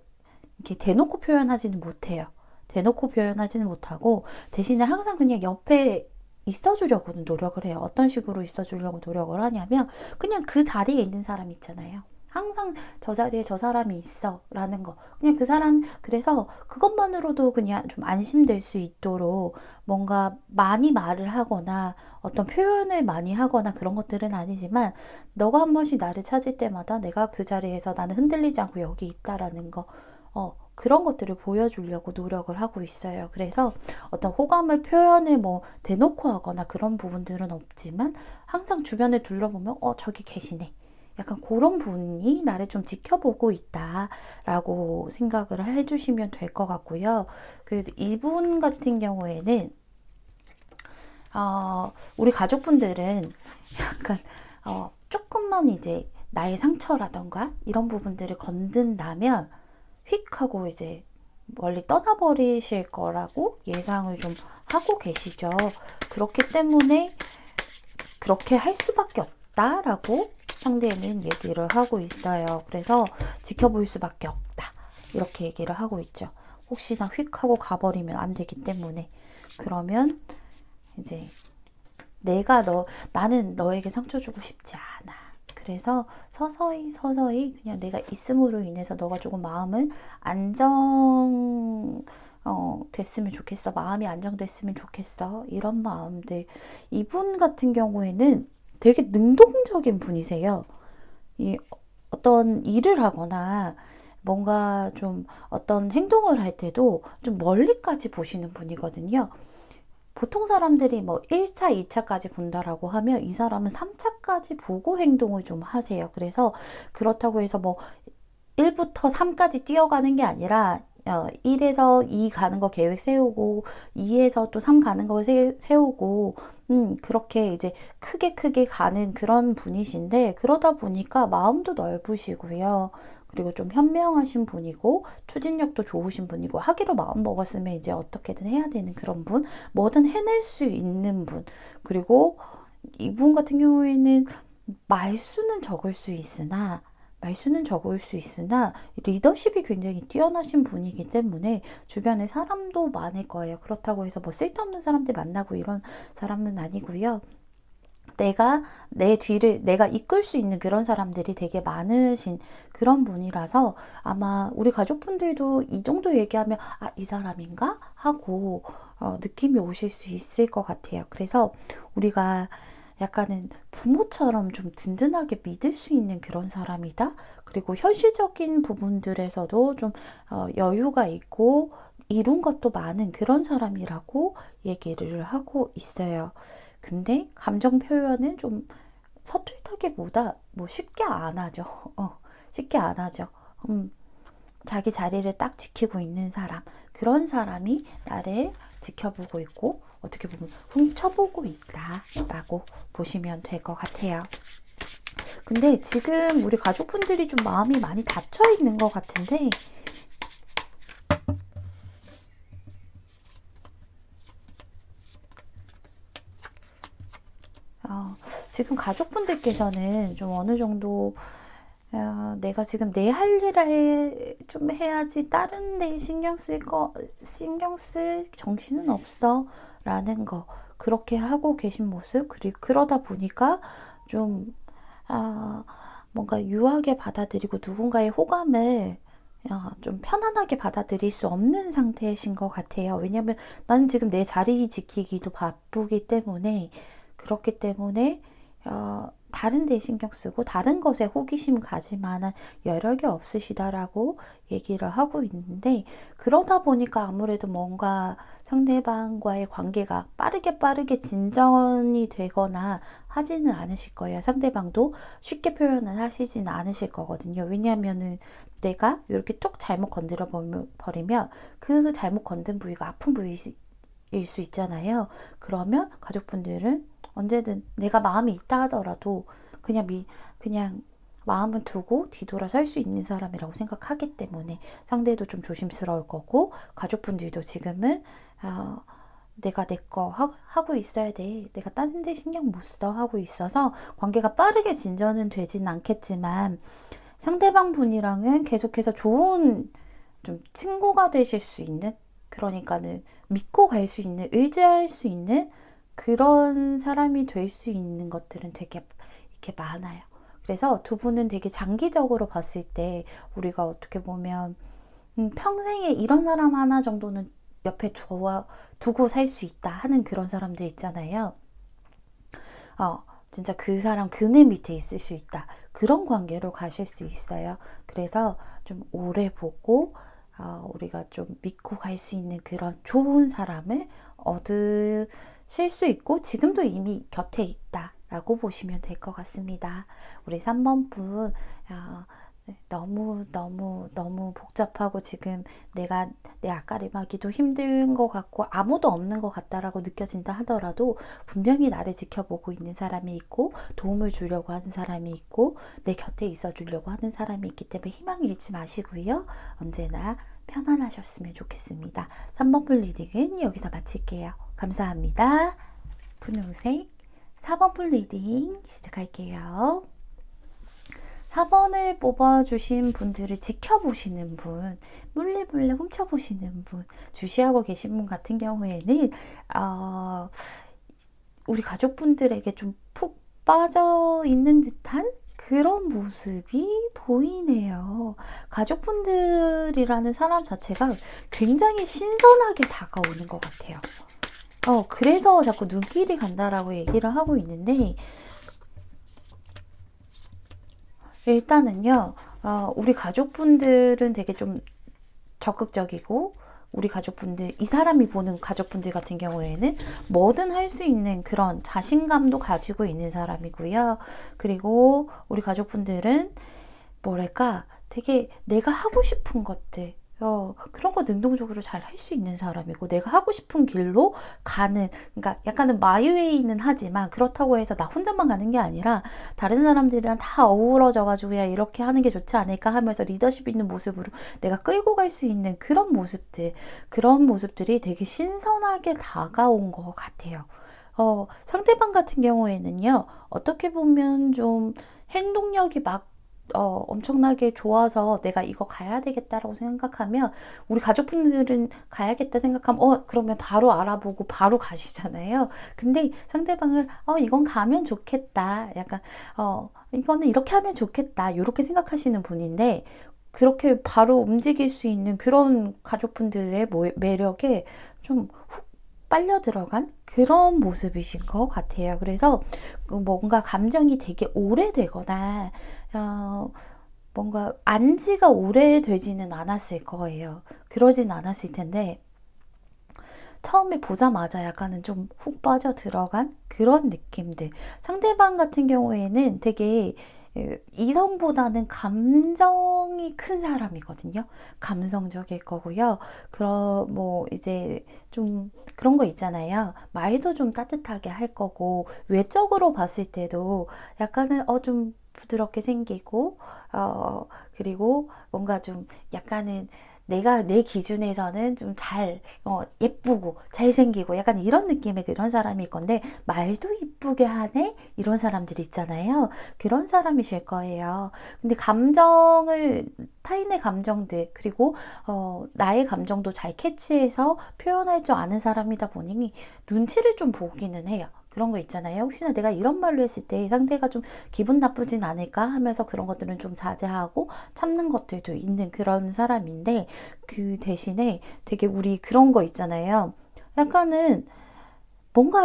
이렇게 대놓고 표현하지는 못해요. 대놓고 표현하지는 못하고 대신에 항상 그냥 옆에 있어주려고 노력을 해요. 어떤 식으로 있어주려고 노력을 하냐면 그냥 그 자리에 있는 사람 있잖아요. 항상 저 자리에 저 사람이 있어 라는 거, 그냥 그 사람, 그래서 그것만으로도 그냥 좀 안심될 수 있도록 뭔가 많이 말을 하거나 어떤 표현을 많이 하거나 그런 것들은 아니지만 너가 한 번씩 나를 찾을 때마다 내가 그 자리에서 나는 흔들리지 않고 여기 있다라는 거, 그런 것들을 보여주려고 노력을 하고 있어요. 그래서 어떤 호감을 표현을 뭐 대놓고 하거나 그런 부분들은 없지만 항상 주변을 둘러보면 저기 계시네, 약간 그런 분이 나를 좀 지켜보고 있다라고 생각을 해주시면 될 것 같고요. 이분 같은 경우에는 우리 가족분들은 약간 조금만 이제 나의 상처라던가 이런 부분들을 건든다면 휙 하고 이제 멀리 떠나버리실 거라고 예상을 좀 하고 계시죠. 그렇기 때문에 그렇게 할 수밖에 없다라고 상대는 얘기를 하고 있어요. 그래서 지켜볼 수밖에 없다, 이렇게 얘기를 하고 있죠. 혹시나 휙 하고 가버리면 안 되기 때문에. 그러면 이제 나는 너에게 상처 주고 싶지 않아. 그래서 서서히 그냥 내가 있음으로 인해서 너가 조금 마음을 됐으면 좋겠어, 마음이 안정됐으면 좋겠어, 이런 마음들. 이분 같은 경우에는 되게 능동적인 분이세요. 어떤 일을 하거나 뭔가 좀 어떤 행동을 할 때도 좀 멀리까지 보시는 분이거든요. 보통 사람들이 뭐 1차, 2차까지 본다라고 하면 이 사람은 3차까지 보고 행동을 좀 하세요. 그래서 그렇다고 해서 뭐 1부터 3까지 뛰어가는 게 아니라 1에서 2 가는 거 계획 세우고 2에서 또 3 가는 거 세우고 그렇게 이제 크게 가는 그런 분이신데, 그러다 보니까 마음도 넓으시고요. 그리고 좀 현명하신 분이고 추진력도 좋으신 분이고 하기로 마음 먹었으면 이제 어떻게든 해야 되는 그런 분, 뭐든 해낼 수 있는 분. 그리고 이분 같은 경우에는 말수는 적을 수 있으나 리더십이 굉장히 뛰어나신 분이기 때문에 주변에 사람도 많을 거예요. 그렇다고 해서 뭐 쓸데없는 사람들 만나고 이런 사람은 아니고요. 내 뒤를 내가 이끌 수 있는 그런 사람들이 되게 많으신 그런 분이라서 아마 우리 가족분들도 이 정도 얘기하면 아, 이 사람인가? 하고 느낌이 오실 수 있을 것 같아요. 그래서 우리가 약간은 부모처럼 좀 든든하게 믿을 수 있는 그런 사람이다. 그리고 현실적인 부분들에서도 좀 여유가 있고 이룬 것도 많은 그런 사람이라고 얘기를 하고 있어요. 근데 감정 표현은 좀 서툴다기보다 뭐 쉽게 안 하죠. 쉽게 안 하죠. 자기 자리를 딱 지키고 있는 사람, 그런 사람이 나를 지켜보고 있고 어떻게 보면 훔쳐보고 있다라고 보시면 될 것 같아요. 근데 지금 우리 가족분들이 좀 마음이 많이 닫혀 있는 것 같은데 지금 가족분들께서는 좀 어느 정도 내가 지금 내 할 일을 좀 해야지 다른 데 신경 쓸 정신은 없어 라는 거 그렇게 하고 계신 모습 그리고 그러다 보니까 좀 뭔가 유하게 받아들이고 누군가의 호감을 좀 편안하게 받아들일 수 없는 상태이신 것 같아요. 왜냐면 나는 지금 내 자리 지키기도 바쁘기 때문에 그렇기 때문에 다른 데 신경 쓰고 다른 것에 호기심 가질 만한 여력이 없으시다라고 얘기를 하고 있는데 그러다 보니까 아무래도 뭔가 상대방과의 관계가 빠르게 진전이 되거나 하지는 않으실 거예요. 상대방도 쉽게 표현을 하시진 않으실 거거든요. 왜냐하면은 내가 이렇게 톡 잘못 건드려 버리면 그 잘못 건든 부위가 아픈 부위일 수 있잖아요. 그러면 가족분들은 언제든 내가 마음이 있다 하더라도 그냥 마음은 두고 뒤돌아 설 수 있는 사람이라고 생각하기 때문에 상대도 좀 조심스러울 거고 가족분들도 지금은 내가 내 거 하고 있어야 돼. 내가 다른 데 신경 못 써 하고 있어서 관계가 빠르게 진전은 되진 않겠지만 상대방 분이랑은 계속해서 좋은 좀 친구가 되실 수 있는 그러니까는 믿고 갈 수 있는 의지할 수 있는 그런 사람이 될 수 있는 것들은 되게 이렇게 많아요. 그래서 두 분은 되게 장기적으로 봤을 때 우리가 어떻게 보면 평생에 이런 사람 하나 정도는 옆에 두고 살 수 있다 하는 그런 사람들 있잖아요. 진짜 그 사람 그늘 밑에 있을 수 있다. 그런 관계로 가실 수 있어요. 그래서 좀 오래 보고 우리가 좀 믿고 갈 수 있는 그런 좋은 사람을 얻으실 수 있고 지금도 이미 곁에 있다라고 보시면 될 것 같습니다. 우리 3번 분 너무 복잡하고 지금 내가 내 앞가림하기도 힘든 것 같고 아무도 없는 것 같다라고 느껴진다 하더라도 분명히 나를 지켜보고 있는 사람이 있고 도움을 주려고 하는 사람이 있고 내 곁에 있어 주려고 하는 사람이 있기 때문에 희망 잃지 마시고요. 언제나 편안하셨으면 좋겠습니다. 3번 분 리딩은 여기서 마칠게요. 감사합니다. 분홍색 4번 분 리딩 시작할게요. 4번을 뽑아주신 분들을 지켜보시는 분, 몰래 훔쳐보시는 분, 주시하고 계신 분 같은 경우에는 우리 가족분들에게 좀 푹 빠져 있는 듯한 그런 모습이 보이네요. 가족분들이라는 사람 자체가 굉장히 신선하게 다가오는 것 같아요. 그래서 자꾸 눈길이 간다라고 얘기를 하고 있는데 일단은요, 우리 가족분들은 되게 좀 적극적이고, 우리 가족분들, 이 사람이 보는 가족분들 같은 경우에는 뭐든 할 수 있는 그런 자신감도 가지고 있는 사람이고요. 그리고 우리 가족분들은 뭐랄까, 되게 내가 하고 싶은 것들, 그런 거 능동적으로 잘 할 수 있는 사람이고, 내가 하고 싶은 길로 가는, 그러니까 약간은 마이웨이는 하지만 그렇다고 해서 나 혼자만 가는 게 아니라 다른 사람들이랑 다 어우러져가지고 야 이렇게 하는 게 좋지 않을까 하면서 리더십 있는 모습으로 내가 끌고 갈 수 있는 그런 모습들, 그런 모습들이 되게 신선하게 다가온 것 같아요. 상대방 같은 경우에는요, 어떻게 보면 좀 행동력이 막 엄청나게 좋아서 내가 이거 가야 되겠다라고 생각하면, 우리 가족분들은 가야겠다 생각하면 그러면 바로 알아보고 바로 가시잖아요. 근데 상대방은 이건 가면 좋겠다, 약간 이거는 이렇게 하면 좋겠다, 이렇게 생각하시는 분인데, 그렇게 바로 움직일 수 있는 그런 가족분들의 매력에 좀 훅 빨려 들어간 그런 모습이신 것 같아요. 그래서 뭔가 감정이 되게 오래되거나 뭔가 안지가 오래되지는 않았을 거예요. 그러진 않았을 텐데, 처음에 보자마자 약간은 좀 훅 빠져 들어간 그런 느낌들. 상대방 같은 경우에는 되게 이성보다는 감정이 큰 사람이거든요. 감성적일 거고요. 뭐 이제 좀 그런 거 있잖아요. 말도 좀 따뜻하게 할 거고, 외적으로 봤을 때도 약간은 좀 부드럽게 생기고, 그리고 뭔가 좀 약간은 내 기준에서는 좀 예쁘고 잘생기고 약간 이런 느낌의 그런 사람일 건데, 말도 이쁘게 하네? 이런 사람들 있잖아요. 그런 사람이실 거예요. 근데 타인의 감정들, 그리고, 나의 감정도 잘 캐치해서 표현할 줄 아는 사람이다 보니 눈치를 좀 보기는 해요. 그런 거 있잖아요. 혹시나 내가 이런 말로 했을 때 상대가 좀 기분 나쁘진 않을까 하면서 그런 것들은 좀 자제하고 참는 것들도 있는 그런 사람인데, 그 대신에 되게 우리 그런 거 있잖아요. 약간은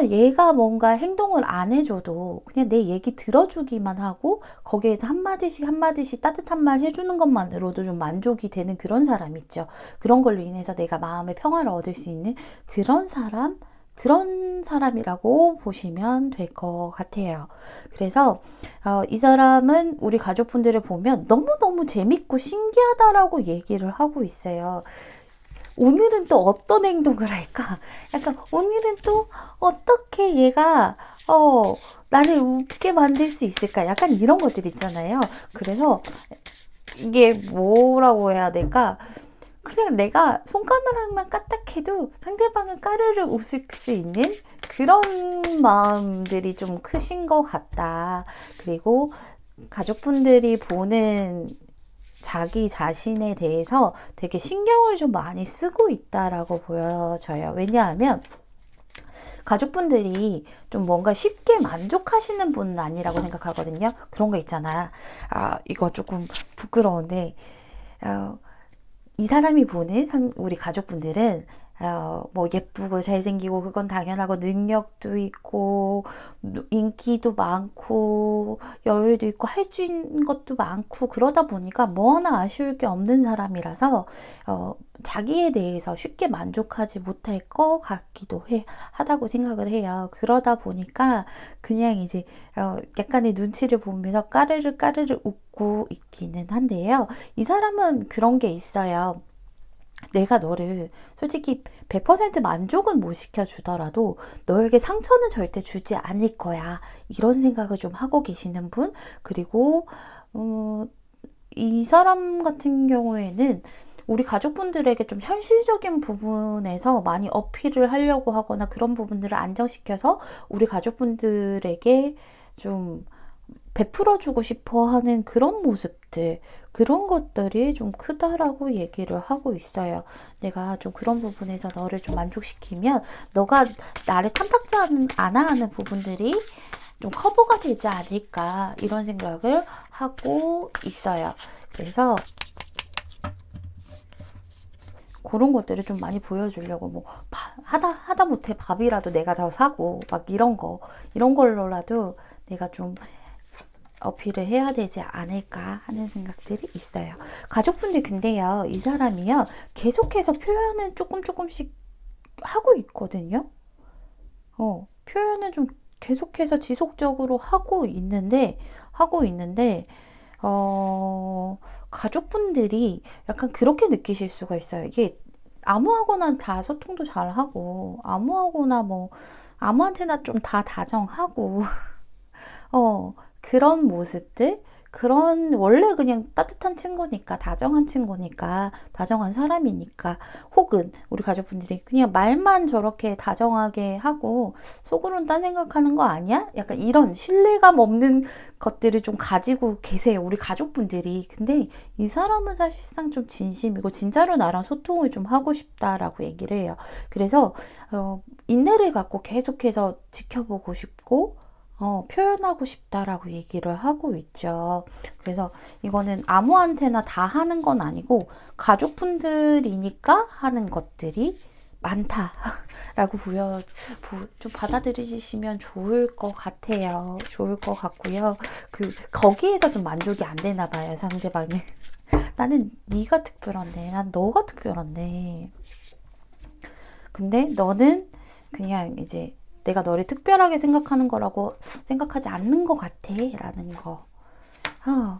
얘가 뭔가 행동을 안 해줘도 그냥 내 얘기 들어주기만 하고 거기에서 한마디씩 한마디씩 따뜻한 말 해주는 것만으로도 좀 만족이 되는 그런 사람 있죠. 그런 걸로 인해서 내가 마음의 평화를 얻을 수 있는 그런 사람이라고 보시면 될 것 같아요. 그래서 이 사람은 우리 가족분들을 보면 너무너무 재밌고 신기하다라고 얘기를 하고 있어요. 오늘은 또 어떤 행동을 할까? 약간 오늘은 또 어떻게 얘가 나를 웃게 만들 수 있을까? 약간 이런 것들 있잖아요. 그래서 이게 뭐라고 해야 될까? 그냥 내가 손가락만 까딱해도 상대방은 까르르 웃을 수 있는 그런 마음들이 좀 크신 것 같다. 그리고 가족분들이 보는 자기 자신에 대해서 되게 신경을 좀 많이 쓰고 있다라고 보여져요. 왜냐하면 가족분들이 좀 뭔가 쉽게 만족하시는 분은 아니라고 생각하거든요. 그런 거 있잖아. 이거 조금 부끄러운데, 이 사람이 보는 우리 가족분들은 뭐 예쁘고 잘생기고 그건 당연하고, 능력도 있고 인기도 많고 여유도 있고 할 수 있는 것도 많고, 그러다 보니까 뭐 하나 아쉬울 게 없는 사람이라서 자기에 대해서 쉽게 만족하지 못할 것 같기도 하다고 생각을 해요. 그러다 보니까 그냥 이제 약간의 눈치를 보면서 까르르 까르르 웃고 있기는 한데요. 이 사람은 그런 게 있어요. 내가 너를 솔직히 100% 만족은 못 시켜주더라도 너에게 상처는 절대 주지 않을 거야, 이런 생각을 좀 하고 계시는 분. 그리고 이 사람 같은 경우에는 우리 가족분들에게 좀 현실적인 부분에서 많이 어필을 하려고 하거나, 그런 부분들을 안정시켜서 우리 가족분들에게 좀 베풀어주고 싶어 하는 그런 모습들, 그런 것들이 좀 크다라고 얘기를 하고 있어요. 내가 좀 그런 부분에서 너를 좀 만족시키면 너가 나를 탐탁지 않아 하는 부분들이 좀 커버가 되지 않을까, 이런 생각을 하고 있어요. 그래서 그런 것들을 좀 많이 보여주려고, 뭐 하다 못해 밥이라도 내가 더 사고 막 이런 걸로라도 내가 좀 어필을 해야 되지 않을까 하는 생각들이 있어요. 가족분들 근데요, 이 사람이요 계속해서 표현은 조금씩 하고 있거든요. 표현은 좀 계속해서 지속적으로 하고 있는데 가족분들이 약간 그렇게 느끼실 수가 있어요. 이게 아무하고나 다 소통도 잘하고, 아무하고나 뭐, 아무한테나 좀 다 다정하고, 그런 모습들, 그런, 원래 그냥 따뜻한 친구니까, 다정한 친구니까, 다정한 사람이니까, 혹은 우리 가족분들이 그냥 말만 저렇게 다정하게 하고, 속으로는 딴 생각하는 거 아니야? 약간 이런 신뢰감 없는 것들을 좀 가지고 계세요, 우리 가족분들이. 근데 이 사람은 사실상 좀 진심이고, 진짜로 나랑 소통을 좀 하고 싶다라고 얘기를 해요. 그래서, 인내를 갖고 계속해서 지켜보고 싶고, 표현하고 싶다라고 얘기를 하고 있죠. 그래서 이거는 아무한테나 다 하는 건 아니고 가족분들이니까 하는 것들이 많다라고 좀 받아들이시면 좋을 것 같아요. 좋을 것 같고요. 거기에서 좀 만족이 안 되나 봐요, 상대방은. 나는 네가 특별한데, 난 너가 특별한데. 근데 너는 그냥 이제 내가 너를 특별하게 생각하는 거라고 생각하지 않는 것 같아 라는 거.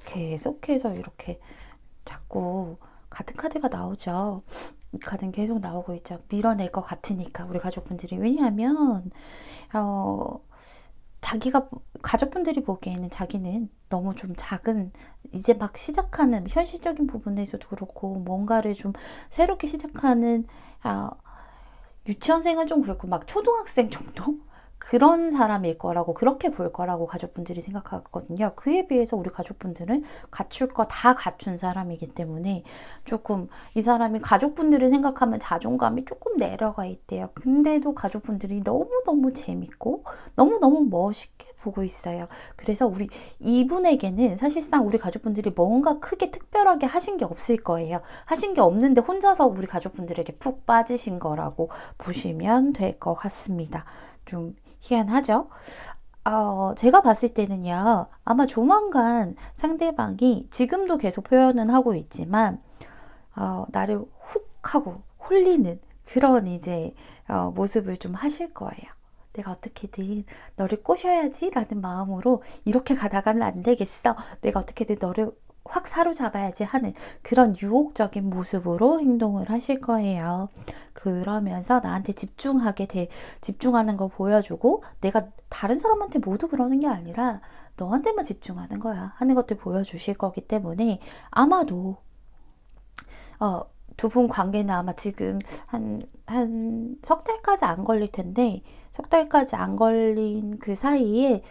계속해서 이렇게 자꾸 같은 카드가 나오죠. 이 카드는 계속 나오고 있죠. 밀어낼 것 같으니까 우리 가족분들이. 왜냐하면 자기가 가족분들이 보기에는 자기는 너무 좀 작은, 이제 막 시작하는 현실적인 부분에서도 그렇고 뭔가를 좀 새롭게 시작하는, 유치원생은 좀 그렇고 막 초등학생 정도? 그런 사람일 거라고, 그렇게 볼 거라고 가족분들이 생각하거든요. 그에 비해서 우리 가족분들은 갖출 거 다 갖춘 사람이기 때문에 조금 이 사람이 가족분들을 생각하면 자존감이 조금 내려가 있대요. 근데도 가족분들이 너무너무 재밌고 너무너무 멋있게 보고 있어요. 그래서 이분에게는 사실상 우리 가족분들이 뭔가 크게 특별하게 하신 게 없을 거예요. 하신 게 없는데 혼자서 우리 가족분들에게 푹 빠지신 거라고 보시면 될 것 같습니다. 좀 희한하죠? 제가 봤을 때는요, 아마 조만간 상대방이 지금도 계속 표현은 하고 있지만, 나를 훅 하고 홀리는 그런 이제, 모습을 좀 하실 거예요. 내가 어떻게든 너를 꼬셔야지 라는 마음으로 이렇게 가다가는 안 되겠어. 내가 어떻게든 너를 확 사로잡아야지 하는 그런 유혹적인 모습으로 행동을 하실 거예요. 그러면서 나한테 집중하는 거 보여주고, 내가 다른 사람한테 모두 그러는 게 아니라 너한테만 집중하는 거야 하는 것들 보여주실 거기 때문에 아마도 두 분 관계는 아마 지금 한 석 달까지 안 걸릴 텐데, 석 달까지 안 걸린 그 사이에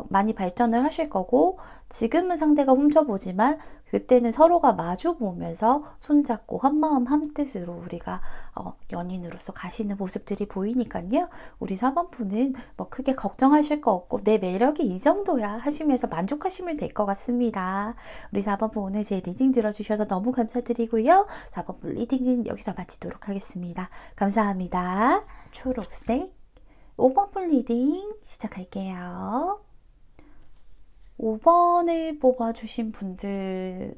많이 발전을 하실 거고, 지금은 상대가 훔쳐보지만 그때는 서로가 마주 보면서 손잡고 한마음 한뜻으로 우리가 연인으로서 가시는 모습들이 보이니까요. 우리 4번분은 뭐 크게 걱정하실 거 없고 내 매력이 이 정도야 하시면서 만족하시면 될 것 같습니다. 우리 4번분 오늘 제 리딩 들어주셔서 너무 감사드리고요. 4번분 리딩은 여기서 마치도록 하겠습니다. 감사합니다. 초록색 5번분 리딩 시작할게요. 5번을 뽑아주신 분들은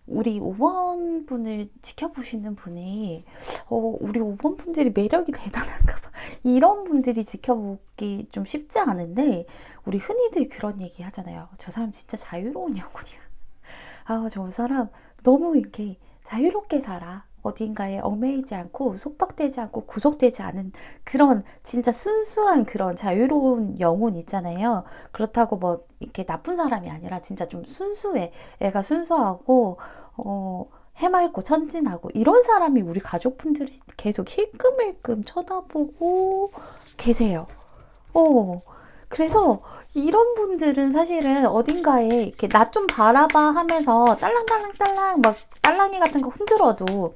우리 5번 분을 지켜보시는 분이 우리 5번 분들이 매력이 대단한가 봐. 이런 분들이 지켜보기 좀 쉽지 않은데, 우리 흔히들 그런 얘기 하잖아요. 저 사람 진짜 자유로운 영혼이야. 저 사람 너무 이렇게 자유롭게 살아. 어딘가에 얽매이지 않고 속박되지 않고 구속되지 않은 그런 진짜 순수한 그런 자유로운 영혼 있잖아요. 그렇다고 뭐 이렇게 나쁜 사람이 아니라 진짜 좀 순수해. 애가 순수하고 해맑고 천진하고 이런 사람이 우리 가족분들이 계속 힐끔힐끔 쳐다보고 계세요. 그래서 이런 분들은 사실은 어딘가에 이렇게 나 좀 바라봐 하면서 딸랑딸랑딸랑 막 딸랑이 같은 거 흔들어도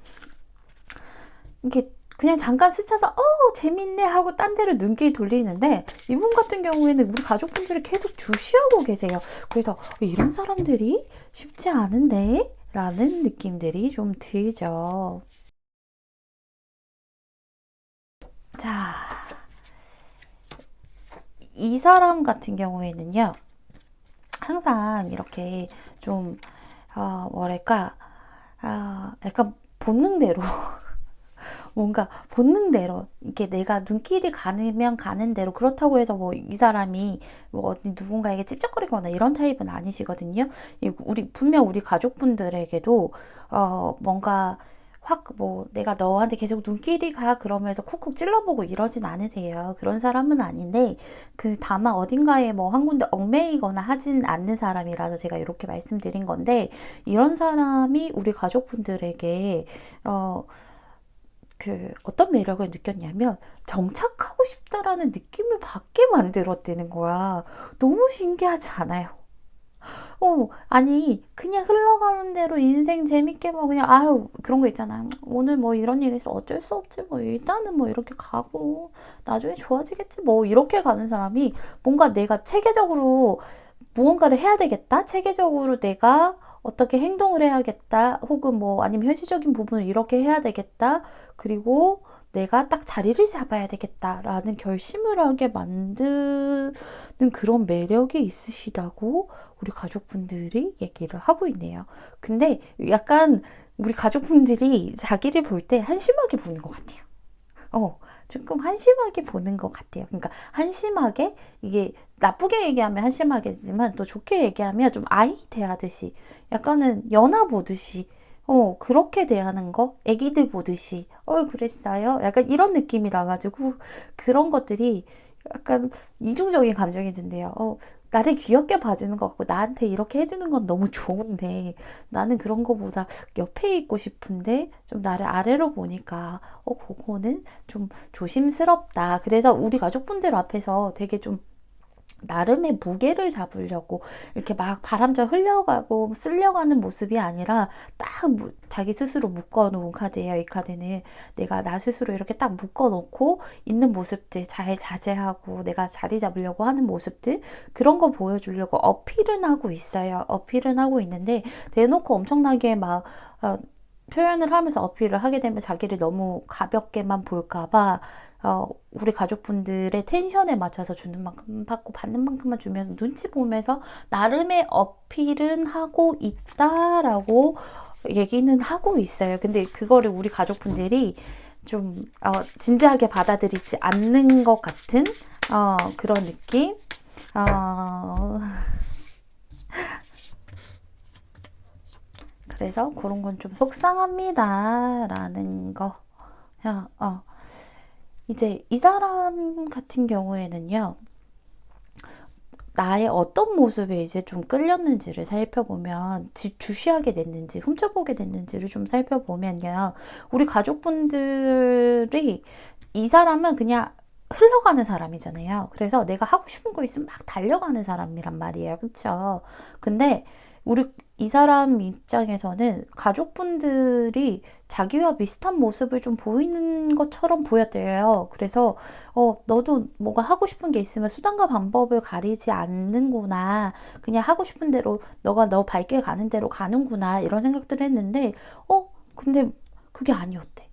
이렇게 그냥 잠깐 스쳐서 재밌네 하고 딴 데를 눈길 돌리는데, 이분 같은 경우에는 우리 가족분들이 계속 주시하고 계세요. 그래서 이런 사람들이 쉽지 않은데 라는 느낌들이 좀 들죠. 자, 이 사람 같은 경우에는요, 항상 이렇게 좀 뭐랄까, 약간 본능대로 뭔가 본능대로 이렇게 내가 눈길이 가면 가는 대로, 그렇다고 해서 뭐 이 사람이 뭐 어디 누군가에게 찝쩍거리거나 이런 타입은 아니시거든요. 우리 분명 우리 가족분들에게도 뭔가 확 뭐 내가 너한테 계속 눈길이 가 그러면서 쿡쿡 찔러보고 이러진 않으세요. 그런 사람은 아닌데 다만 어딘가에 뭐 한 군데 얽매이거나 하진 않는 사람이라서 제가 이렇게 말씀드린 건데, 이런 사람이 우리 가족분들에게 어떤 매력을 느꼈냐면 정착하고 싶다라는 느낌을 받게 만들었다는 거야. 너무 신기하지 않아요? 아니, 그냥 흘러가는 대로 인생 재밌게 뭐 그냥, 아유, 그런 거 있잖아. 오늘 뭐 이런 일이 있어. 어쩔 수 없지. 뭐 일단은 뭐 이렇게 가고, 나중에 좋아지겠지. 뭐 이렇게 가는 사람이 뭔가 내가 체계적으로 무언가를 해야 되겠다. 체계적으로 내가 어떻게 행동을 해야겠다. 혹은 뭐 아니면 현실적인 부분을 이렇게 해야 되겠다. 그리고 내가 딱 자리를 잡아야 되겠다라는 결심을 하게 만드는 그런 매력이 있으시다고 우리 가족분들이 얘기를 하고 있네요. 근데 약간 우리 가족분들이 자기를 볼 때 한심하게 보는 것 같아요. 조금 한심하게 보는 것 같아요. 그러니까 한심하게, 이게 나쁘게 얘기하면 한심하겠지만 또 좋게 얘기하면 좀 아이 대하듯이, 약간은 연하 보듯이 그렇게 대하는 거, 애기들 보듯이 그랬어요, 약간 이런 느낌이라 가지고 그런 것들이 약간 이중적인 감정이 든대요. 나를 귀엽게 봐주는 것 같고 나한테 이렇게 해주는 건 너무 좋은데, 나는 그런 거보다 옆에 있고 싶은데 좀 나를 아래로 보니까 그거는 좀 조심스럽다. 그래서 우리 가족분들 앞에서 되게 좀 나름의 무게를 잡으려고 이렇게 막 바람처럼 흘려가고 쓸려가는 모습이 아니라 딱 자기 스스로 묶어놓은 카드예요. 이 카드는 내가 나 스스로 이렇게 딱 묶어놓고 있는 모습들, 잘 자제하고 내가 자리 잡으려고 하는 모습들, 그런 거 보여주려고 어필은 하고 있어요. 어필은 하고 있는데 대놓고 엄청나게 막 표현을 하면서 어필을 하게 되면 자기를 너무 가볍게만 볼까봐 우리 가족분들의 텐션에 맞춰서 주는 만큼 받고 받는 만큼만 주면서 눈치 보면서 나름의 어필은 하고 있다라고 얘기는 하고 있어요. 근데 그거를 우리 가족분들이 좀 진지하게 받아들이지 않는 것 같은 그런 느낌? 그래서 그런 건 좀 속상합니다 라는 거. 이제 이 사람 같은 경우에는요, 나의 어떤 모습에 이제 좀 끌렸는지를 살펴보면, 주시하게 됐는지 훔쳐보게 됐는지를 좀 살펴보면요, 우리 가족분들이 이 사람은 그냥 흘러가는 사람이잖아요. 그래서 내가 하고 싶은 거 있으면 막 달려가는 사람이란 말이에요. 그쵸? 근데 우리 이 사람 입장에서는 가족분들이 자기와 비슷한 모습을 좀 보이는 것처럼 보였대요. 그래서 너도 뭐가 하고 싶은 게 있으면 수단과 방법을 가리지 않는구나. 그냥 하고 싶은 대로 너가 너 발길 가는 대로 가는구나. 이런 생각들을 했는데 근데 그게 아니었대.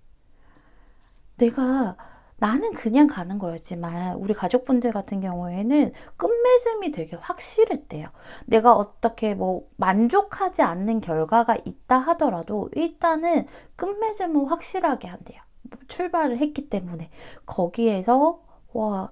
나는 그냥 가는 거였지만 우리 가족분들 같은 경우에는 끝맺음이 되게 확실했대요. 내가 어떻게 뭐 만족하지 않는 결과가 있다 하더라도 일단은 끝맺음은 확실하게 한대요. 출발을 했기 때문에. 거기에서 와,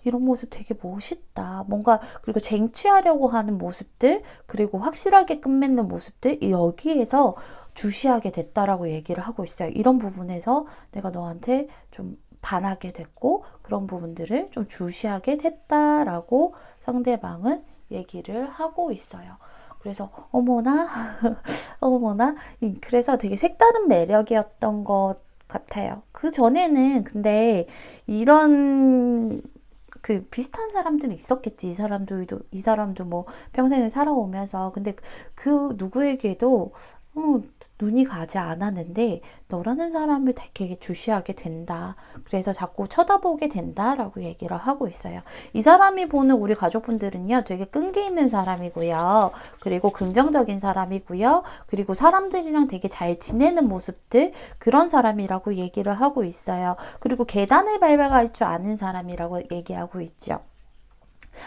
이런 모습 되게 멋있다. 뭔가, 그리고 쟁취하려고 하는 모습들, 그리고 확실하게 끝맺는 모습들, 여기에서 주시하게 됐다라고 얘기를 하고 있어요. 이런 부분에서 내가 너한테 좀 반하게 됐고, 그런 부분들을 좀 주시하게 됐다라고 상대방은 얘기를 하고 있어요. 그래서 어머나 어머나, 그래서 되게 색다른 매력이었던 것 같아요. 그 전에는 근데 이런 비슷한 사람들은 있었겠지. 이 사람도 뭐 평생을 살아오면서. 근데 그 누구에게도 눈이 가지 않았는데 너라는 사람을 되게 주시하게 된다. 그래서 자꾸 쳐다보게 된다라고 얘기를 하고 있어요. 이 사람이 보는 우리 가족분들은요, 되게 끈기 있는 사람이고요. 그리고 긍정적인 사람이고요. 그리고 사람들이랑 되게 잘 지내는 모습들, 그런 사람이라고 얘기를 하고 있어요. 그리고 계단을 밟아갈 줄 아는 사람이라고 얘기하고 있죠.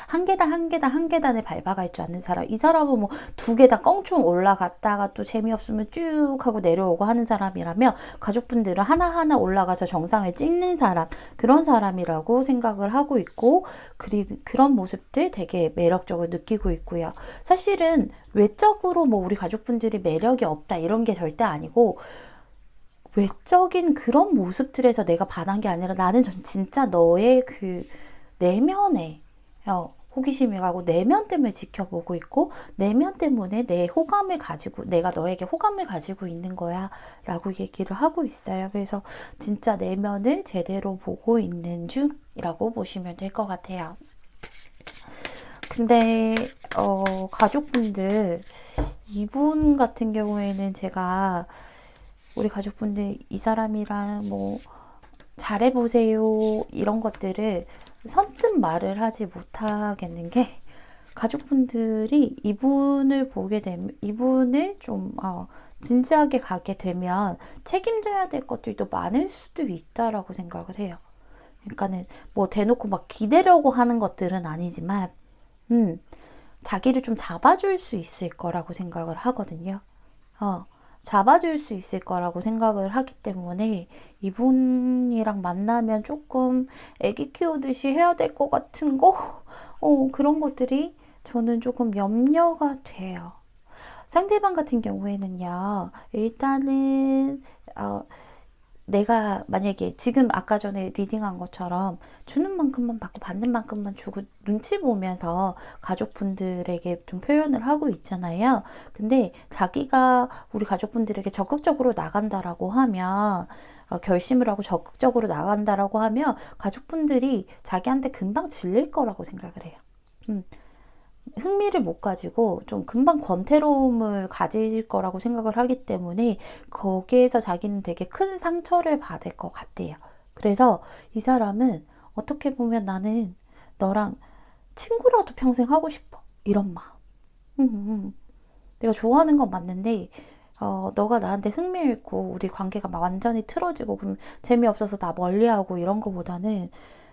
한 계단 한 계단 한 계단을 밟아갈 줄 아는 사람. 이 사람은 뭐 두 계단 껑충 올라갔다가 또 재미없으면 쭉 하고 내려오고 하는 사람이라면 가족분들은 하나하나 올라가서 정상을 찍는 사람, 그런 사람이라고 생각을 하고 있고, 그리고 그런 모습들 되게 매력적으로 느끼고 있고요. 사실은 외적으로 뭐 우리 가족분들이 매력이 없다 이런 게 절대 아니고, 외적인 그런 모습들에서 내가 반한 게 아니라 나는 진짜 너의 그 내면에 호기심이 가고 내면 때문에 지켜보고 있고, 내면 때문에 내 호감을 가지고, 내가 너에게 호감을 가지고 있는 거야 라고 얘기를 하고 있어요. 그래서 진짜 내면을 제대로 보고 있는 중이라고 보시면 될 것 같아요. 근데 가족분들, 이분 같은 경우에는 제가 우리 가족분들 이 사람이랑 뭐 잘해보세요 이런 것들을 선뜻 말을 하지 못하겠는 게, 가족분들이 이분을 보게 되면, 이분을 좀 진지하게 가게 되면 책임져야 될 것들도 많을 수도 있다라고 생각을 해요. 그러니까는 뭐 대놓고 막 기대려고 하는 것들은 아니지만 자기를 좀 잡아줄 수 있을 거라고 생각을 하거든요. 잡아줄 수 있을 거라고 생각을 하기 때문에 이분이랑 만나면 조금 애기 키우듯이 해야 될 것 같은 그런 것들이 저는 조금 염려가 돼요. 상대방 같은 경우에는요, 일단은 내가 만약에 지금 아까 전에 리딩한 것처럼 주는 만큼만 받고 받는 만큼만 주고 눈치 보면서 가족분들에게 좀 표현을 하고 있잖아요. 근데 자기가 우리 가족분들에게 적극적으로 나간다라고 하면, 결심을 하고 적극적으로 나간다라고 하면 가족분들이 자기한테 금방 질릴 거라고 생각을 해요. 흥미를 못 가지고 좀 금방 권태로움을 가질 거라고 생각을 하기 때문에 거기에서 자기는 되게 큰 상처를 받을 것 같대요. 그래서 이 사람은 어떻게 보면 나는 너랑 친구라도 평생 하고 싶어 이런 마음. 내가 좋아하는 건 맞는데 너가 나한테 흥미 잃고 우리 관계가 막 완전히 틀어지고 그럼 재미없어서 나 멀리하고 이런 거보다는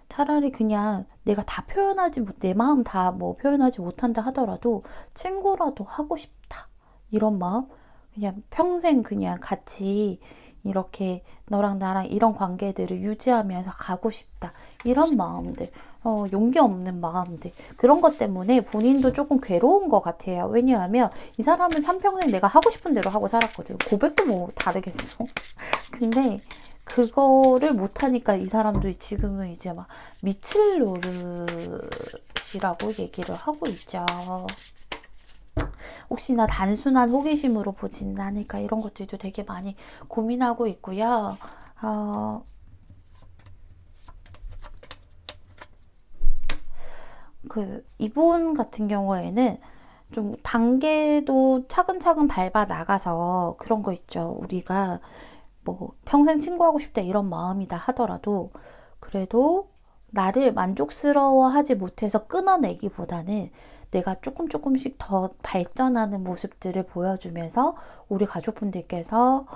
차라리 그냥 내가 다 표현하지 못, 내 마음 다 뭐 표현하지 못한다 하더라도 친구라도 하고 싶다 이런 마음, 그냥 평생 그냥 같이 이렇게 너랑 나랑 이런 관계들을 유지하면서 가고 싶다 이런 마음들, 용기 없는 마음들, 그런 것 때문에 본인도 조금 괴로운 것 같아요. 왜냐하면 이 사람은 한평생 내가 하고 싶은 대로 하고 살았거든. 고백도 뭐 다르겠어. 근데 그거를 못하니까 이 사람도 지금은 이제 막 미칠 노릇이라고 얘기를 하고 있죠. 혹시나 단순한 호기심으로 보진 않을까 이런 것들도 되게 많이 고민하고 있고요. 이분 같은 경우에는 좀 단계도 차근차근 밟아 나가서 그런 거 있죠. 우리가 뭐 평생 친구하고 싶다 이런 마음이다 하더라도 그래도 나를 만족스러워하지 못해서 끊어내기보다는 내가 조금씩 더 발전하는 모습들을 보여주면서 우리 가족분들께서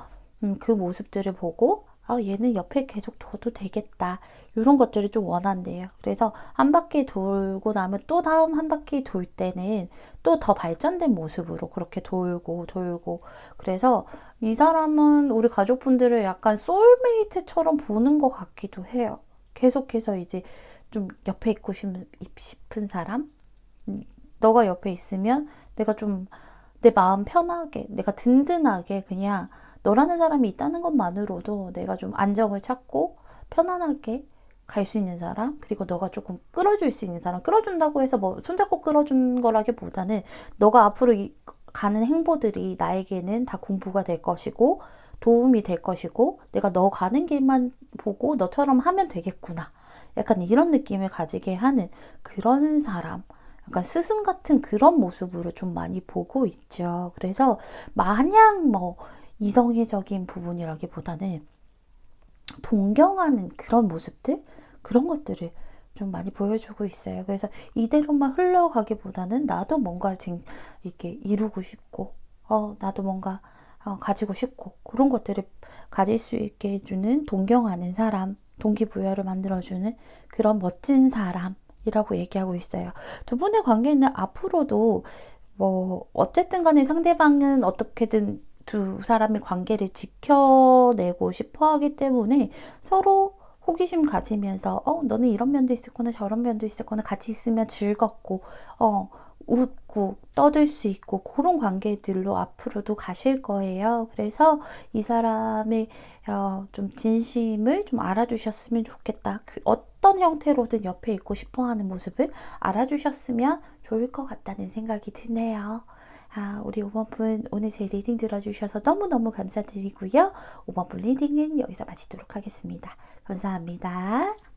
그 모습들을 보고 얘는 옆에 계속 둬도 되겠다 이런 것들을 좀 원한대요. 그래서 한 바퀴 돌고 나면 또 다음 한 바퀴 돌 때는 또 더 발전된 모습으로 그렇게 돌고 그래서 이 사람은 우리 가족분들을 약간 소울메이트처럼 보는 것 같기도 해요. 계속해서 이제 좀 옆에 있고 싶은 사람, 너가 옆에 있으면 내가 좀 내 마음 편하게, 내가 든든하게 그냥 너라는 사람이 있다는 것만으로도 내가 좀 안정을 찾고 편안하게 갈 수 있는 사람, 그리고 너가 조금 끌어줄 수 있는 사람, 끌어준다고 해서 뭐 손잡고 끌어준 거라기보다는 너가 앞으로 가는 행보들이 나에게는 다 공부가 될 것이고 도움이 될 것이고 내가 너 가는 길만 보고 너처럼 하면 되겠구나, 약간 이런 느낌을 가지게 하는 그런 사람, 약간 스승 같은 그런 모습으로 좀 많이 보고 있죠. 그래서 마냥 뭐 이성애적인 부분이라기보다는 동경하는 그런 모습들, 그런 것들을 좀 많이 보여주고 있어요. 그래서 이대로만 흘러가기보다는 나도 뭔가 이렇게 이루고 싶고, 나도 뭔가 가지고 싶고, 그런 것들을 가질 수 있게 해주는 동경하는 사람, 동기부여를 만들어주는 그런 멋진 사람, 이라고 얘기하고 있어요. 두 분의 관계는 앞으로도 뭐 어쨌든 간에 상대방은 어떻게든 두 사람의 관계를 지켜내고 싶어 하기 때문에 서로 호기심 가지면서 너는 이런 면도 있을 거나 저런 면도 있을 거나 같이 있으면 즐겁고 웃고 떠들 수 있고 그런 관계들로 앞으로도 가실 거예요. 그래서 이 사람의 좀 진심을 좀 알아주셨으면 좋겠다. 그 어떤 형태로든 옆에 있고 싶어 하는 모습을 알아주셨으면 좋을 것 같다는 생각이 드네요. 우리 5번 분 오늘 제 리딩 들어주셔서 너무너무 감사드리고요. 5번 분 리딩은 여기서 마치도록 하겠습니다. 감사합니다.